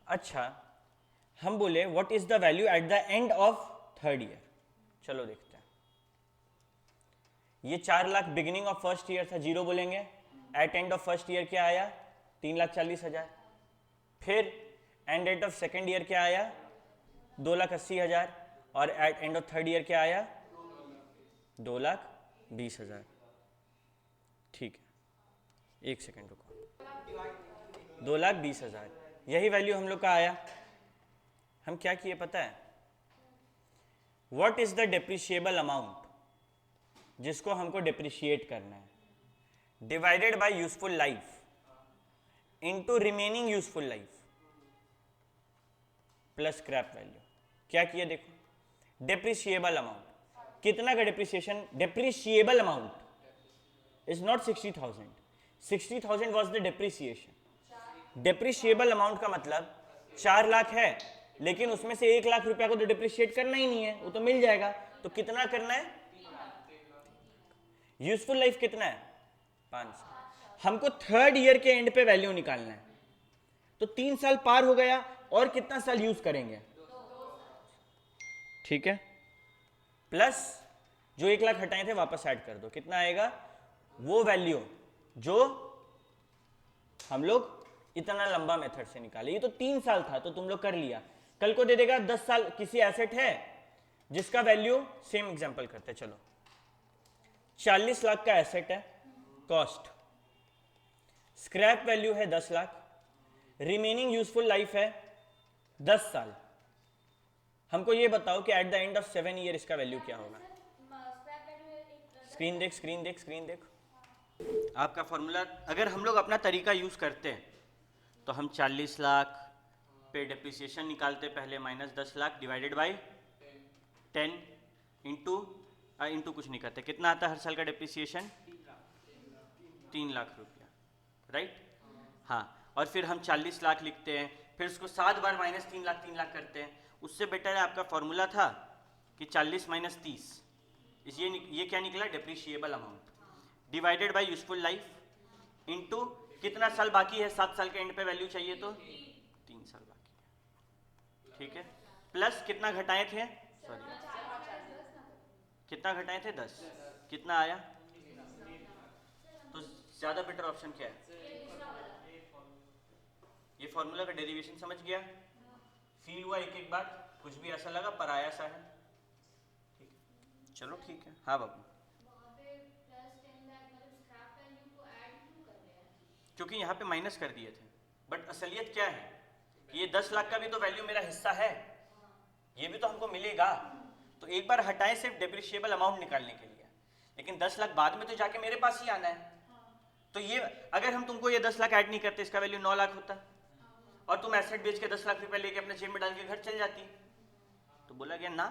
A: अच्छा हम बोले what is the value at the end of third year, चलो देखते हैं। ये 4 lakh beginning of first year था, 0 बोलेंगे। At end of first year क्या आया 3,40,000। फिर end at of second year क्या आया 2,80,000। और at end of third year क्या आया 2,20,000, ठीक है। एक सेकेंड रुको, 2,20,000 यही वैल्यू हम लोग का आया। हम क्या किए पता है, what is the depreciable amount जिसको हमको डिप्रिशिएट करना है, divided by useful life into remaining useful life plus scrap value. क्या किया देखो, डिप्रिशिएबल अमाउंट कितना का depreciation, depreciable amount is not 60,000, 60,000 was the depreciation. Depreciable amount का मतलब 4 लाख है, लेकिन उसमें से 1 लाख रुपया को तो डिप्रिशिएट करना ही नहीं है, वो तो मिल जाएगा। तो कितना करना है, यूजफुल लाइफ कितना है 5 साल। हमको थर्ड ईयर के एंड पे वैल्यू निकालना है, तो 3 साल पार हो गया, और कितना साल यूज करेंगे, ठीक है। प्लस जो 1 लाख हटाए थे वापस ऐड कर दो, कितना आएगा वो वैल्यू जो हम लोग इतना लंबा मेथड से निकाले। ये तो 3 साल था तो तुम लोग कर लिया, कल को दे देगा 10 साल। किसी एसेट है जिसका वैल्यू, सेम एग्जांपल करते चलो, 40 लाख का एसेट है, कॉस्ट, स्क्रैप वैल्यू है 10 लाख, रिमेनिंग यूजफुल लाइफ है 10 साल। हमको ये बताओ कि eight the end of 7 year इसका वैल्यू क्या होगा। स्क्रीन देख, स्क्रीन देख, स्क्रीन देख। आपका फॉर्मूला अगर हम लोग अपना तरीका यूज करते हैं तो हम 40 लाख पे डिप्रिसिएशन निकालते पहले, minus 10 lakh divided by 10 into कुछ नहीं करते, कितना आता है हर साल का डिप्रिसिएशन 3 लाख रुपया, राइट। हाँ, और फिर हम 40 लाख लिखते हैं, फिर उसको 7 बार माइनस 3 लाख करते हैं। उससे बेटर है आपका फॉर्मूला था कि 40 माइनस 30, ये क्या निकला depreciable amount divided by useful life into कितना साल बाकी है, 7 साल के एंड पे वैल्यू चाहिए तो 3 साल बाकी है, ठीक है। प्लस कितना घटाए थे, सॉरी कितना घटाए थे 10, कितना आया, तो ज्यादा बेटर ऑप्शन क्या है, ये फॉर्मूला का डेरिवेशन समझ गया, फील हुआ एक एक बात, कुछ भी ऐसा लगा पराया सा है, ठीक है। चलो ठीक है, हाँ बाबू, क्योंकि यहाँ पे माइनस कर दिए थे, बट असलियत क्या है कि ये 10 लाख का भी तो वैल्यू मेरा हिस्सा है, ये भी तो हमको मिलेगा। तो एक बार हटाएं सिर्फ डेप्रिशिएबल अमाउंट निकालने के लिए, लेकिन 10 लाख बाद में तो जाके मेरे पास ही आना है। तो ये अगर हम तुमको ये 10 लाख ऐड नहीं करते, इसका वैल्यू 9 लाख होता, और तुम एसेट बेच के 10 लाख रुपए लेके अपने जेब में डाल के घर चल जाती। तो बोला गया ना,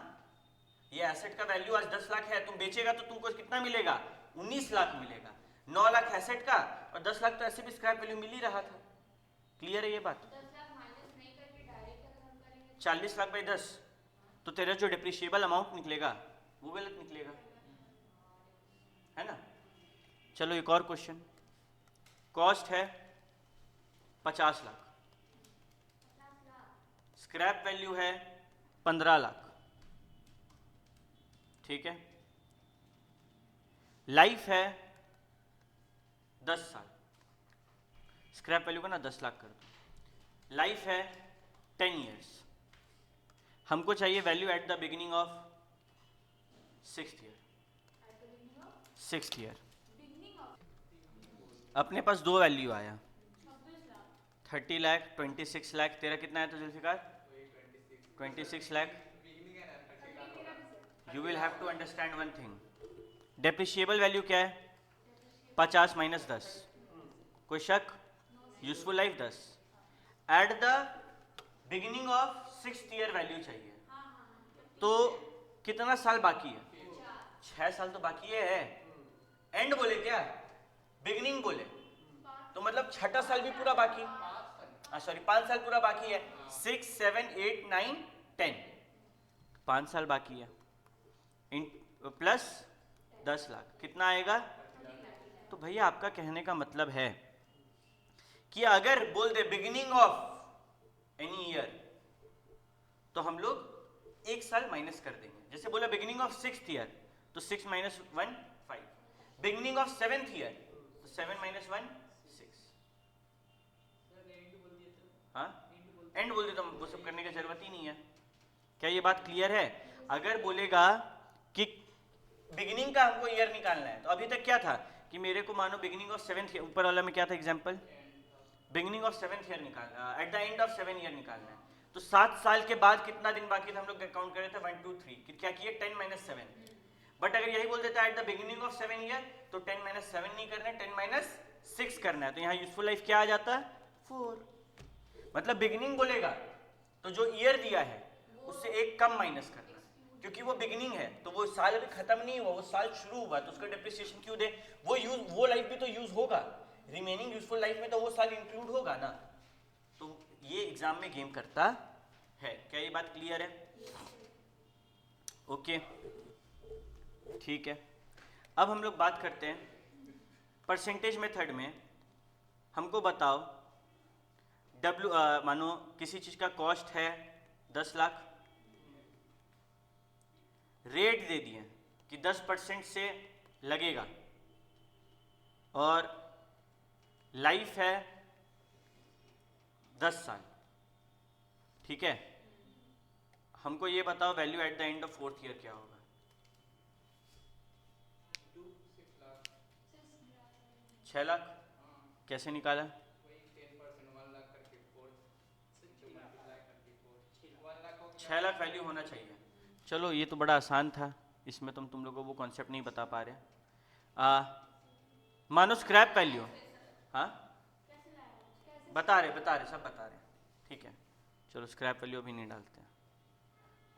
A: ये एसेट का वैल्यू आज 10 लाख है, तुम बेचेगा तो तुमको कितना मिलेगा 19 लाख मिलेगा, 9 लाख एसेट का और 10 लाख तो ऐसे भी स्क्रैप वैल्यू मिल ही रहा था। क्लियर है ये बात, 40 लाख बाई 10, तो तेरा जो डिप्रिशिएबल अमाउंट निकलेगा वो गलत निकलेगा, है ना। चलो एक और क्वेश्चन, कॉस्ट है 50 लाख, स्क्रैप वैल्यू है 15 लाख, ठीक है। लाइफ है 10 साल, स्क्रैप वैल्यू को ना 10 लाख कर दो। लाइफ है 10 ईयर्स, हमको चाहिए value at the beginning of 6th year. 6th year अपने पास दो वैल्यू आया, 30 लाख 26 लाख। तेरा कितना है तो Zulfikar? 26 lakh. You will have to understand one thing, depreciable value क्या है? 50 माइनस 10, कोई शक? Useful life 10। At the beginning of 6th year value चाहिए, तो कितना साल बाकी है? 6 साल तो बाकी है। एंड बोले क्या, बिगिनिंग बोले, तो मतलब छठा साल भी पूरा बाकी, सॉरी 5 साल पूरा बाकी है। 6, 7, 8, 9, 10, 5 साल बाकी है। प्लस 10 लाख कितना आएगा? तो भैया आपका कहने का मतलब है कि अगर बोल दे बिगिनिंग ऑफ एनी ईयर, तो हम लोग 1 साल माइनस कर देंगे। जैसे बोला बिगिनिंग ऑफ 6th ईयर, तो 6 minus 1 5। Beginning of 7th year, तो 7 माइनस 1 6। हाँ, एंड बोल दे तो वो सब करने की जरूरत ही नहीं है। क्या ये बात क्लियर है? अगर बोलेगा कि बिगिनिंग का हमको ईयर निकालना है, तो अभी तक क्या था कि मेरे को मानो बिगिनिंग ऑफ 7th ईयर, ऊपर वाला में क्या था example, beginning of 7th year निकालना, at the end of 7 year निकालना है। तो 7 साल के बाद कितना दिन बाकी था हम लोग काउंट कर रहे थे, 1 2 3, क्या किए 10 माइनस 7। बट अगर यही बोल देता है eight the beginning of 7 year, तो 10 माइनस 7 नहीं करना है, 10 माइनस 6 करना है। तो यहाँ यूजफुल लाइफ क्या आ जाता है? 4। मतलब बिगिनिंग बोलेगा तो जो ईयर दिया है उससे एक कम माइनस करना, क्योंकि वो बिगिनिंग है, तो वो साल अभी खत्म नहीं हुआ, वो साल शुरू हुआ, तो उसका डेप्रिसिएशन क्यों दे? वो लाइफ भी तो यूज होगा, रिमेनिंग यूजफुल लाइफ में तो वो साल इंक्लूड होगा ना। तो ये एग्जाम में गेम करता है। क्या ये बात क्लियर है? ओके, ठीक है। अब हम लोग बात करते हैं परसेंटेज मेथड में। हमको बताओ मानो किसी चीज का कॉस्ट है 10 लाख, रेट दे दिए कि 10% से लगेगा, और लाइफ है 10 साल, ठीक है। हमको ये बताओ value at the end of 4th year क्या होगा? 6 लाख। कैसे निकाला? 6 लाख वैल्यू होना चाहिए। चलो ये तो बड़ा आसान था, इसमें तुम लोगों को वो कॉन्सेप्ट नहीं बता पा रहे। मानो स्क्रैप वैल्यू, हाँ बता रहे सब बता रहे, ठीक है। चलो स्क्रैप वैल्यू अभी नहीं डालते हैं।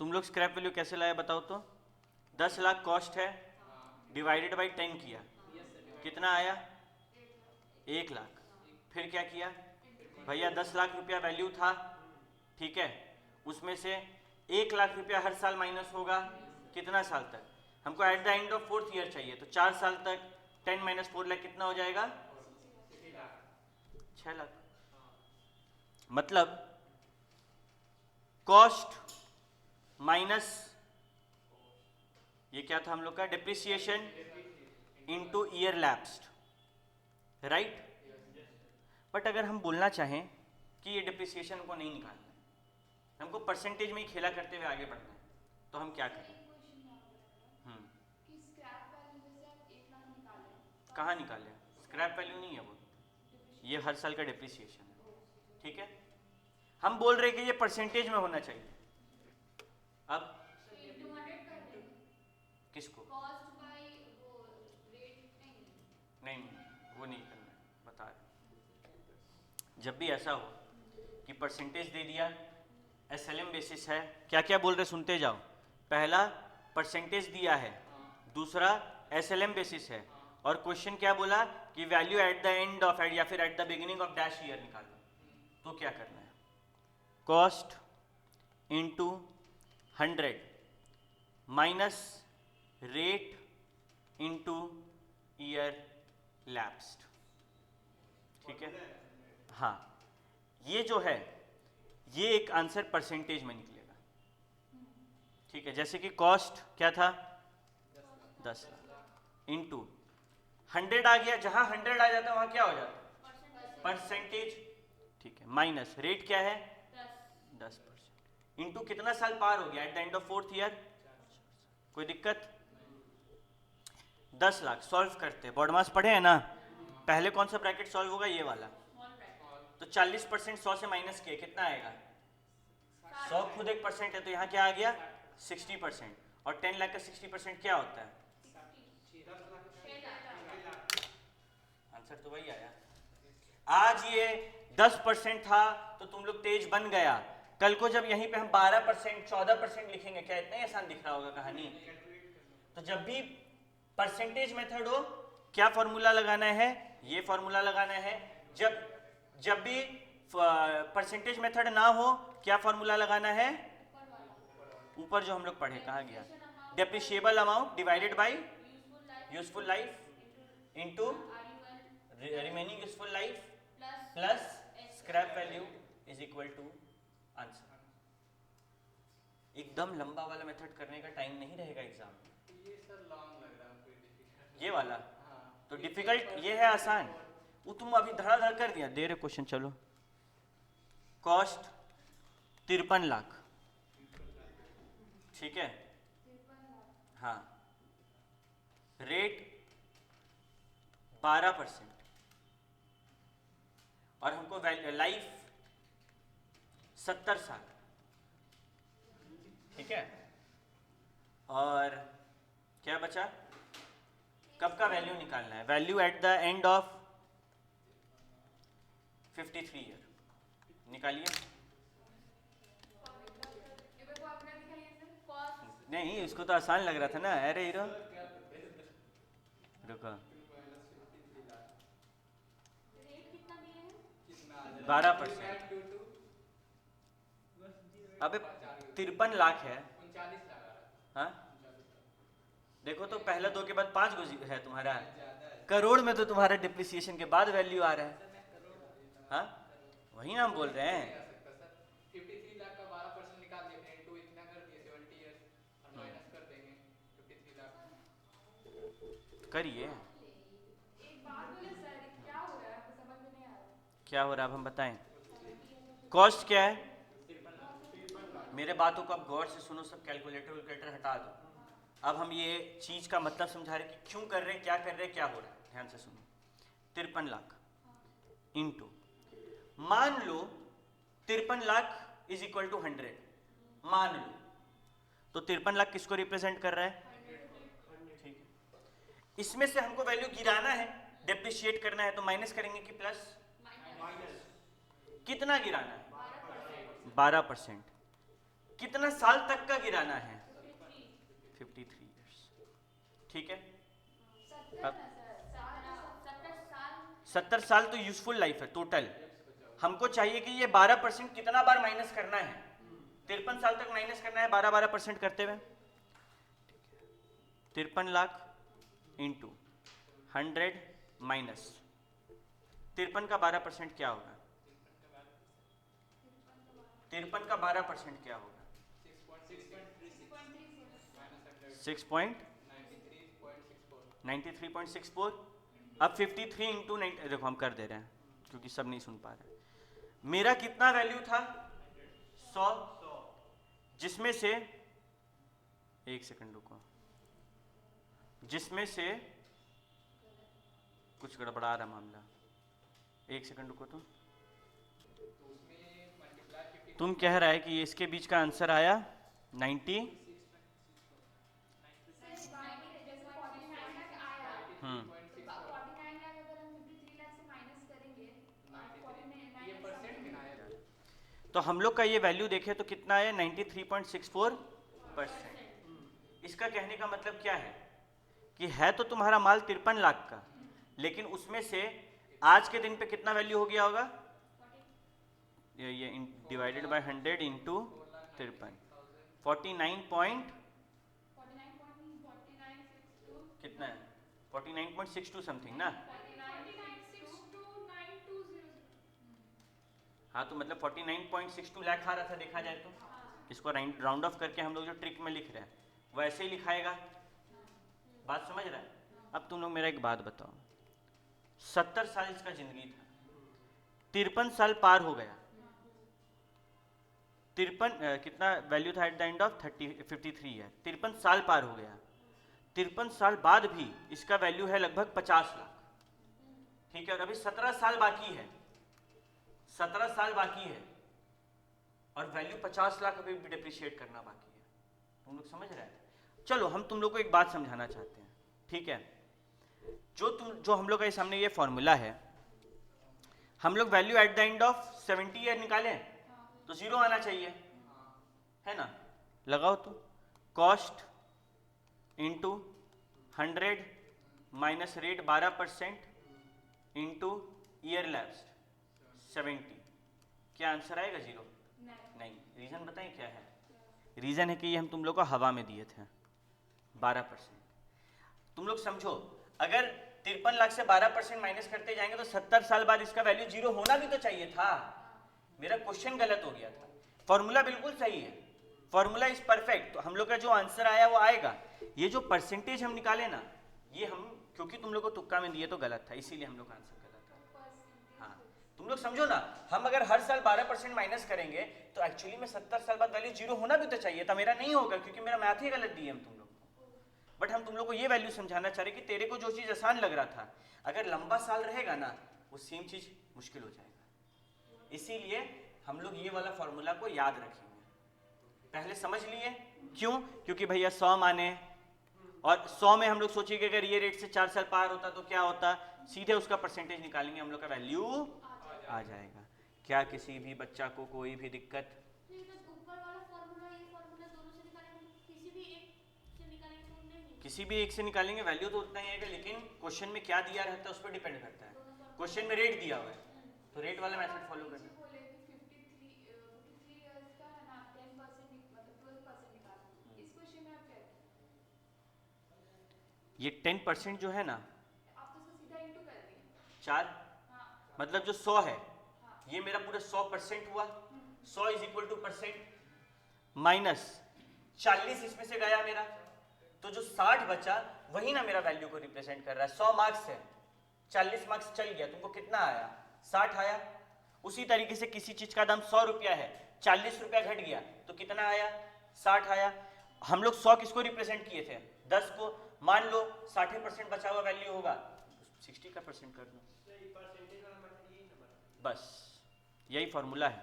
A: तुम लोग स्क्रैप वैल्यू कैसे लाए बताओ तो? 10 लाख कॉस्ट है, डिवाइडेड बाई 10 किया, कितना आया? 1 लाख। फिर क्या किया भैया? 10 लाख रुपया वैल्यू था, ठीक है, उसमें से 1 लाख रुपया हर साल माइनस होगा, कितना साल तक? हमको eight the end of 4th year चाहिए, तो 4 साल तक 10 माइनस 4 लाख कितना हो जाएगा? 6 लाख। मतलब कॉस्ट माइनस ये क्या था हम लोग का? Depreciation into year lapsed, right. But अगर हम बोलना चाहें कि ये डिप्रिसिएशन को नहीं निकालना है, हमको परसेंटेज में ही खेला करते हुए आगे बढ़ना है, तो हम क्या करें? कहाँ निकालें? स्क्रैप वैल्यू नहीं है वो, ये हर साल का डिप्रिसिएशन है, ठीक है। हम बोल रहे कि ये परसेंटेज में होना चाहिए। अब किसको? नहीं वो नहीं करना है, बता रहे। जब भी ऐसा हो कि परसेंटेज दे दिया, एसएलएम बेसिस है, क्या क्या बोल रहे सुनते जाओ। पहला परसेंटेज दिया है, दूसरा एसएलएम बेसिस है, और क्वेश्चन क्या बोला कि value at the end of या फिर eight the beginning of dash year निकालो। तो क्या करना है? Cost into 100 minus rate into year lapsed, ठीक है। हाँ, ये जो है ये एक आंसर परसेंटेज में निकलेगा, ठीक है। जैसे कि कॉस्ट क्या था? 10 लाख इंटू 100 आ गया, जहां 100 आ जाता है वहां क्या हो जाता? परसेंटेज। ठीक है, माइनस रेट क्या है? 10%। इंटू कितना साल पार हो गया eight the end of 4th year? कोई दिक्कत? 10 लाख। सॉल्व करते हैं, बॉडमास पढ़े हैं ना? पहले कौन सा ब्रैकेट सॉल्व होगा? ये वाला। तो 40% 100 से माइनस किए कितना आएगा? 100 खुद 1% है, तो यहाँ क्या आ गया? 60%। और 10 लाख का 60% क्या होता है? आंसर तो वही आया। आज ये 10% था तो तुम लोग तेज बन गया, कल को जब यहीं पे हम 12% 14% लिखेंगे, क्या इतना ही आसान दिख रहा होगा कहानी? तो जब भी परसेंटेज मेथड हो, क्या फॉर्मूला लगाना है? ये फॉर्मूला लगाना है। जब भी परसेंटेज मेथड ना हो, क्या फॉर्मूला लगाना है? ऊपर जो हम लोग पढ़े, कहाँ गया? Depreciable amount divided by useful life into remaining useful life plus scrap value is equal to answer. एकदम लंबा वाला मेथड करने का टाइम नहीं रहेगा एग्जाम में।
B: ये सर लॉन्ग लग रहा है, कोई डिफिकल्ट?
A: ये वाला
B: हाँ।
A: तो डिफिकल्ट, ये है आसान। वो तुम अभी धड़ाधड़ कर दिया। दे रहे क्वेश्चन, चलो। कॉस्ट 53 लाख, ठीक है? हाँ। रेट 12% और हमको लाइफ 70 साल, ठीक है? और क्या बचा? कब का वैल्यू निकालना है? Value at the end of 53 year निकालिए। नहीं, इसको तो आसान लग रहा था ना। अरे हीरो रुको, 12%। अबे 53 लाख है।
B: 39 लाख आ रहा है।
A: हाँ,
B: 39 लाख।
A: देखो तो पहला 2 के बाद 5 है तुम्हारा। करोड़ में तो तुम्हारा डिप्रिसिएशन के बाद वैल्यू आ रहा है। हाँ, वही ना हम बोल रहे हैं।
B: 53 लाख का 12% निकाल दिए, फिर इनटू इतना कर दिए 70 इयर्स और माइनस कर देंगे 53 लाख।
A: करिए।
D: एक बात बोले सर, क्या हो रहा है? आपको समझ में नहीं आ रहा।
A: क्या हो रहा है अब हम बताएं। कॉस्ट क्या है? मेरे बातों को अब गौर से सुनो, सब कैलकुलेटर हटा दो। अब हम ये चीज का मतलब समझा रहे कि क्यों कर रहे हैं, क्या कर रहे हैं, क्या हो रहा है। ध्यान से सुनो। 53 लाख इंटू, मान लो 53 लाख इज इक्वल टू 100, मान लो। तो 53 लाख किसको रिप्रेजेंट कर रहा है? ठीक है। इसमें से हमको वैल्यू गिराना है, डेप्रिशिएट करना है, तो माइनस करेंगे कि प्लस? कितना गिराना है? 12%। कितना साल तक का गिराना है? 53 ईयर्स, ठीक है? अब 70 साल तो यूजफुल लाइफ है टोटल। हमको चाहिए कि ये 12% कितना बार माइनस करना है? 53 साल तक माइनस करना है 12% करते हुए। 53 लाख इंटू 100 माइनस 53 का 12% क्या होगा? 53 का 12% क्या होगा? 93.64। अब 53 इंटू 9, देखो हम कर दे रहे हैं क्योंकि सब नहीं सुन पा रहे। मेरा कितना वैल्यू था? 100, जिसमें से, एक सेकंड रुको, जिसमें से कुछ गड़बड़ा रहा मामला। एक सेकंड रुको। तुम कह रहा है कि इसके बीच का आंसर आया 90। तो हम लोग का ये वैल्यू देखें तो कितना है? 93.64%। इसका कहने का मतलब क्या है कि है तो तुम्हारा माल 53 लाख का, लेकिन उसमें से आज के दिन पे कितना वैल्यू हो गया होगा? ये डिवाइडेड बाय 100 इंटू 53, 49 कितना है? 49.62 समथिंग ना। हाँ, तो मतलब 49.62 लाख आ रहा था देखा जाए तो। इसको राउंड ऑफ करके हम लोग जो ट्रिक में लिख रहे हैं वैसे ही लिखाएगा। बात समझ रहा है? अब तुम लोग मेरा एक बात बताओ, 70 साल इसका जिंदगी था, 53 साल पार हो गया, 53 कितना वैल्यू था eight the end of 53 year, 53 साल पार हो गया, 53 साल बाद भी इसका वैल्यू है लगभग 50 लाख। ठीक है, और अभी 17 साल बाकी है, 17 साल बाकी है और वैल्यू 50 लाख अभी भी डिप्रिशिएट करना बाकी है। तुम लोग समझ रहे हैं? चलो हम तुम लोग को एक बात समझाना चाहते हैं, ठीक है? जो हम लोग के सामने ये फॉर्मूला है, हम लोग value at the end of 70 year निकालें तो 0 आना चाहिए, है ना? लगाओ तो, cost into 100 minus rate 12% into year lapsed 70, क्या आंसर आएगा? 0 नहीं। रीजन बताएं क्या है? रीजन है कि ये हम तुम लोग को हवा में दिए थे 12%। तुम लोग समझो, अगर 53 लाख से 12% माइनस करते जाएंगे तो 70 साल बाद इसका वैल्यू 0 होना भी तो चाहिए था। मेरा क्वेश्चन गलत हो गया था, फॉर्मूला बिल्कुल सही है, फॉर्मूला इज परफेक्ट, तो हम लोग का जो आंसर आया वो आएगा। ये जो परसेंटेज हम निकाले ना, ये हम क्योंकि तुम लोग को तुक्का में दिए तो गलत था, इसीलिए हम लोग का आंसर गलत था। हाँ, तुम लोग समझो ना, हम अगर हर साल 12% माइनस करेंगे तो एक्चुअली में 70 साल बाद वैल्यू 0 होना भी तो चाहिए था, मेरा नहीं होगा क्योंकि मेरा मैथ ही गलत दिए हम तुम लोग को। बट हम तुम लोग को ये वैल्यू समझाना चाह रहे कि तेरे को जो चीज आसान लग रहा था, अगर लंबा साल रहेगा ना, वो सेम चीज मुश्किल हो जाएगा। इसीलिए हम लोग ये वाला फॉर्मूला को याद रखेंगे। पहले समझ लिए क्यों? क्योंकि भैया 100 माने, और 100 में हम लोग सोचिए अगर ये रेट से 4 साल पार होता तो क्या होता, सीधे उसका परसेंटेज निकालेंगे, हम लोग का वैल्यू आ जाएगा। क्या किसी भी बच्चा को कोई भी दिक्कत?
C: ऊपर वाला फॉर्मूला, ये फॉर्मूला दोनों से निकालेंगे, किसी भी एक से निकालेंगे तो नहीं,
A: किसी भी एक से निकालेंगे वैल्यू तो उतना ही आएगा, लेकिन क्वेश्चन में क्या दिया रहता है उस पर डिपेंड करता है। क्वेश्चन में रेट दिया हुआ है तो रेट वाला मेथड फॉलो करना।
D: बोले कि 53 इयर्स का है ना 10% मतलब 12% निकालना, इस क्वेश्चन में आप क्या है?
A: ये 10% जो है ना,
D: आप तो उसको सीधा इंटू कर दिए।
A: 4
D: हाँ
A: मतलब जो 100 है, ये मेरा पूरा 100% हुआ, 100 is equal two percent minus 40 इसमें से गया मेरा, तो जो 60 बचा वही ना मेरा वैल्यू को रिप्रेजेंट कर रहा है। 100 मार्क्स है, 40 मार्क्स चल गया, तुमको कितना आया? 60 आया। उसी तरीके से किसी चीज का दाम 100 रुपया है, 40 रुपया घट गया तो कितना आया? 60 आया। हम लोग 100 किसको रिप्रेजेंट किए थे? 10 को। मान लो 60% बचा हुआ वैल्यू होगा, 60 का परसेंट कर दो, बस यही फॉर्मूला है।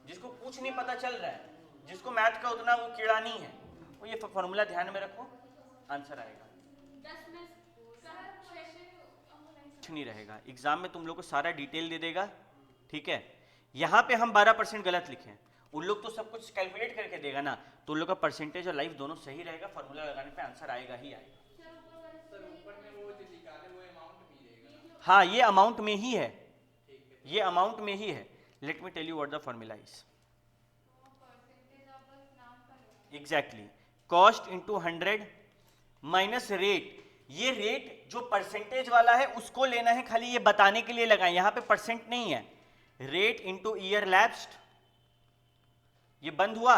A: जिसको कुछ नहीं पता चल रहा है, जिसको मैथ का उतना वो कीड़ा नहीं है, वो ये फॉर्मूला ध्यान में रखो, आंसर आएगा।
C: 10 में
A: कुछ नहीं रहेगा, एग्जाम में तुम लोग को सारा डिटेल दे देगा, ठीक है? यहाँ पे हम 12% गलत लिखे हैं, उन लोग तो सब कुछ कैलकुलेट करके देगा ना, तो उन लोग का परसेंटेज और लाइफ दोनों सही रहेगा, फॉर्मूला लगाने पे आंसर आएगा ही आएगा।
B: सर ऊपर में वो जो निकाले वो अमाउंट भी रहेगा।
A: हाँ, ये अमाउंट में ही है, ये अमाउंट में ही है। Let me tell you what the formula is. Exactly, cost into 100 minus rate. ये रेट जो परसेंटेज वाला है उसको लेना है, खाली ये बताने के लिए लगाए, यहां पे परसेंट नहीं है। रेट इंटू ईयर लैप्स्ड, ये बंद हुआ,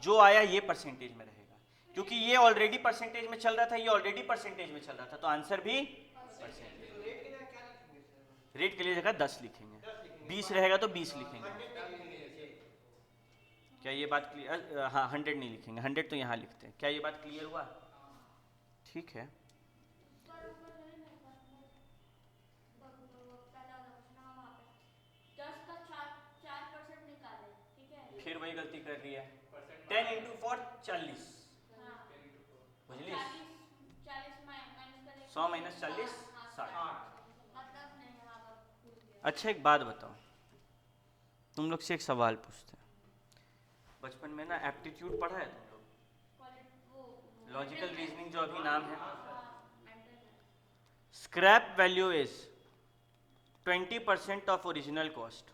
A: जो आया ये परसेंटेज में रहेगा, क्योंकि ये ऑलरेडी परसेंटेज में चल रहा था, ये ऑलरेडी परसेंटेज में चल रहा था, तो आंसर भी परसेंटेज। रेट के लिए जगह 10 लिखेंगे, 20 रहेगा तो 20 लिखेंगे। क्या ये बात क्लियर? हाँ, 100 नहीं लिखेंगे, 100 तो यहाँ लिखते हैं। क्या ये बात क्लियर हुआ? ठीक है। फिर वही गलती कर रही है, 10 इंटू 4 40, बुझली? 100 माइनस 40 60। अच्छा एक बात बताओ, तुम लोग से एक सवाल पूछते हैं। बचपन में ना एप्टीट्यूड पढ़ा है तुम लोग? लॉजिकल रीजनिंग जो अभी नाम है। Scrap value is 20% of original cost,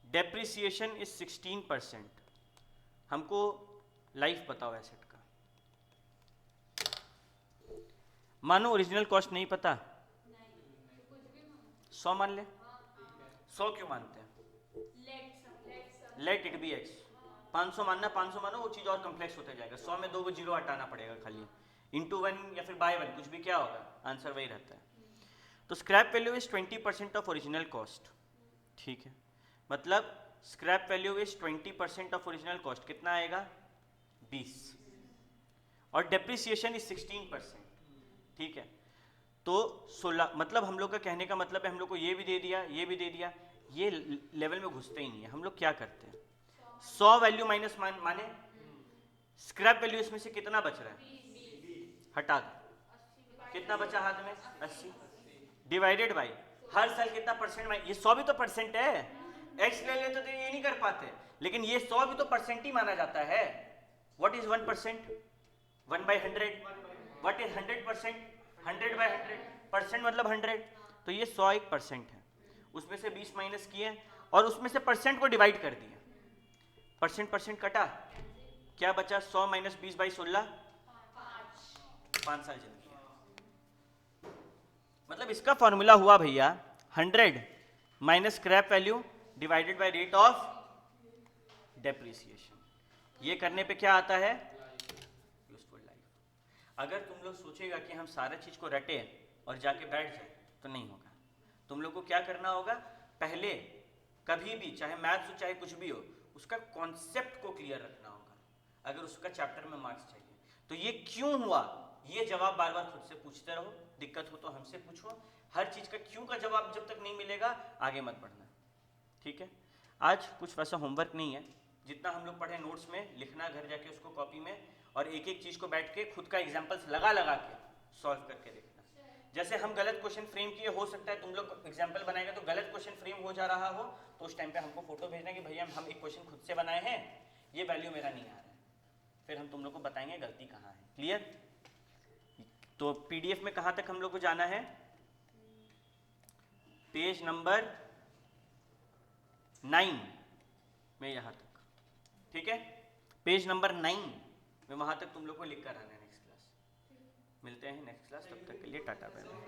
A: depreciation is 16%। हमको लाइफ बताओ एसेट का। मानो ओरिजिनल कॉस्ट नहीं पता, 100 मान ले। 100 क्यों मानते हैं? Let it be x. 500 मानना, 500 मानो, वो चीज़ और कॉम्प्लेक्स होता जाएगा। 100 में 2 जीरो हटाना पड़ेगा खाली, इंटू 1 या फिर बाय 1 कुछ भी, क्या होगा आंसर वही रहता है। तो scrap value is 20% of original cost, ठीक है, मतलब scrap value is 20% of original cost, कितना आएगा 20, और डेप्रिसिएशन इज 16%, ठीक है। तो 16, मतलब हम लोग का कहने का मतलब है हम लोग को ये भी दे दिया, ये भी दे दिया, ये लेवल में घुसते ही नहीं है। हम लोग क्या करते हैं, 100 वैल्यू माइनस माने स्क्रैप वैल्यू, इसमें से कितना बच रहा है, हटा दो, कितना बचा हाथ में 80, डिवाइडेड बाई हर साल कितना परसेंट, ये 100 भी तो परसेंट है, एक्स ले लेते तो ये नहीं कर पाते, लेकिन ये 100 भी तो परसेंट ही माना जाता है। What is 1%, 1/100, what is 100%, 100/100, percent मतलब 100, तो ये 100 एक परसेंट है, उसमें से 20 माइनस किए और उसमें से परसेंट को डिवाइड कर दिया, परसेंट परसेंट कटा, क्या बचा 100 माइनस 20/16, 5 साल जिंदगी है। मतलब इसका फॉर्मूला हुआ भैया 100 minus scrap value divided by rate of depreciation. ये करने पे क्या आता है, यूजफुल लाइफ। अगर तुम लोग सोचेगा कि हम सारा चीज को रटे और जाके बैठ जाए तो नहीं होगा। तुम लोग को क्या करना होगा, पहले कभी भी चाहे मैथ्स हो चाहे कुछ भी हो, उसका कॉन्सेप्ट को क्लियर रखना होगा। अगर उसका चैप्टर में मार्क्स चाहिए तो ये क्यों हुआ, ये जवाब बार बार खुद से पूछते रहो, दिक्कत हो तो हमसे पूछो। हर चीज का क्यों का जवाब जब तक नहीं मिलेगा आगे मत बढ़ना, ठीक है। आज कुछ वैसा होमवर्क नहीं है, जितना हम लोग पढ़े नोट्स में लिखना, घर जाके उसको कॉपी में, और एक एक चीज को बैठ के खुद का एग्जाम्पल्स लगा लगा के सॉल्व करके देखना। जैसे हम गलत क्वेश्चन फ्रेम किए, हो सकता है तुम लोग एग्जाम्पल बनाएगा तो गलत क्वेश्चन फ्रेम हो जा रहा हो, तो उस टाइम पे हमको फोटो भेजना कि भैया हम एक क्वेश्चन खुद से बनाए हैं, ये वैल्यू मेरा नहीं आ रहा है, फिर हम तुम लोग को बताएंगे गलती कहाँ है। क्लियर। तो पीडीएफ में कहाँ तक हम लोग को जाना है, पेज नंबर 9 में, यहाँ तक, ठीक है। पेज नंबर 9 में वहाँ तक तुम लोग को लिख कर आना है। नेक्स्ट क्लास मिलते हैं, नेक्स्ट क्लास, तब तक के लिए टाटा बाय बाय।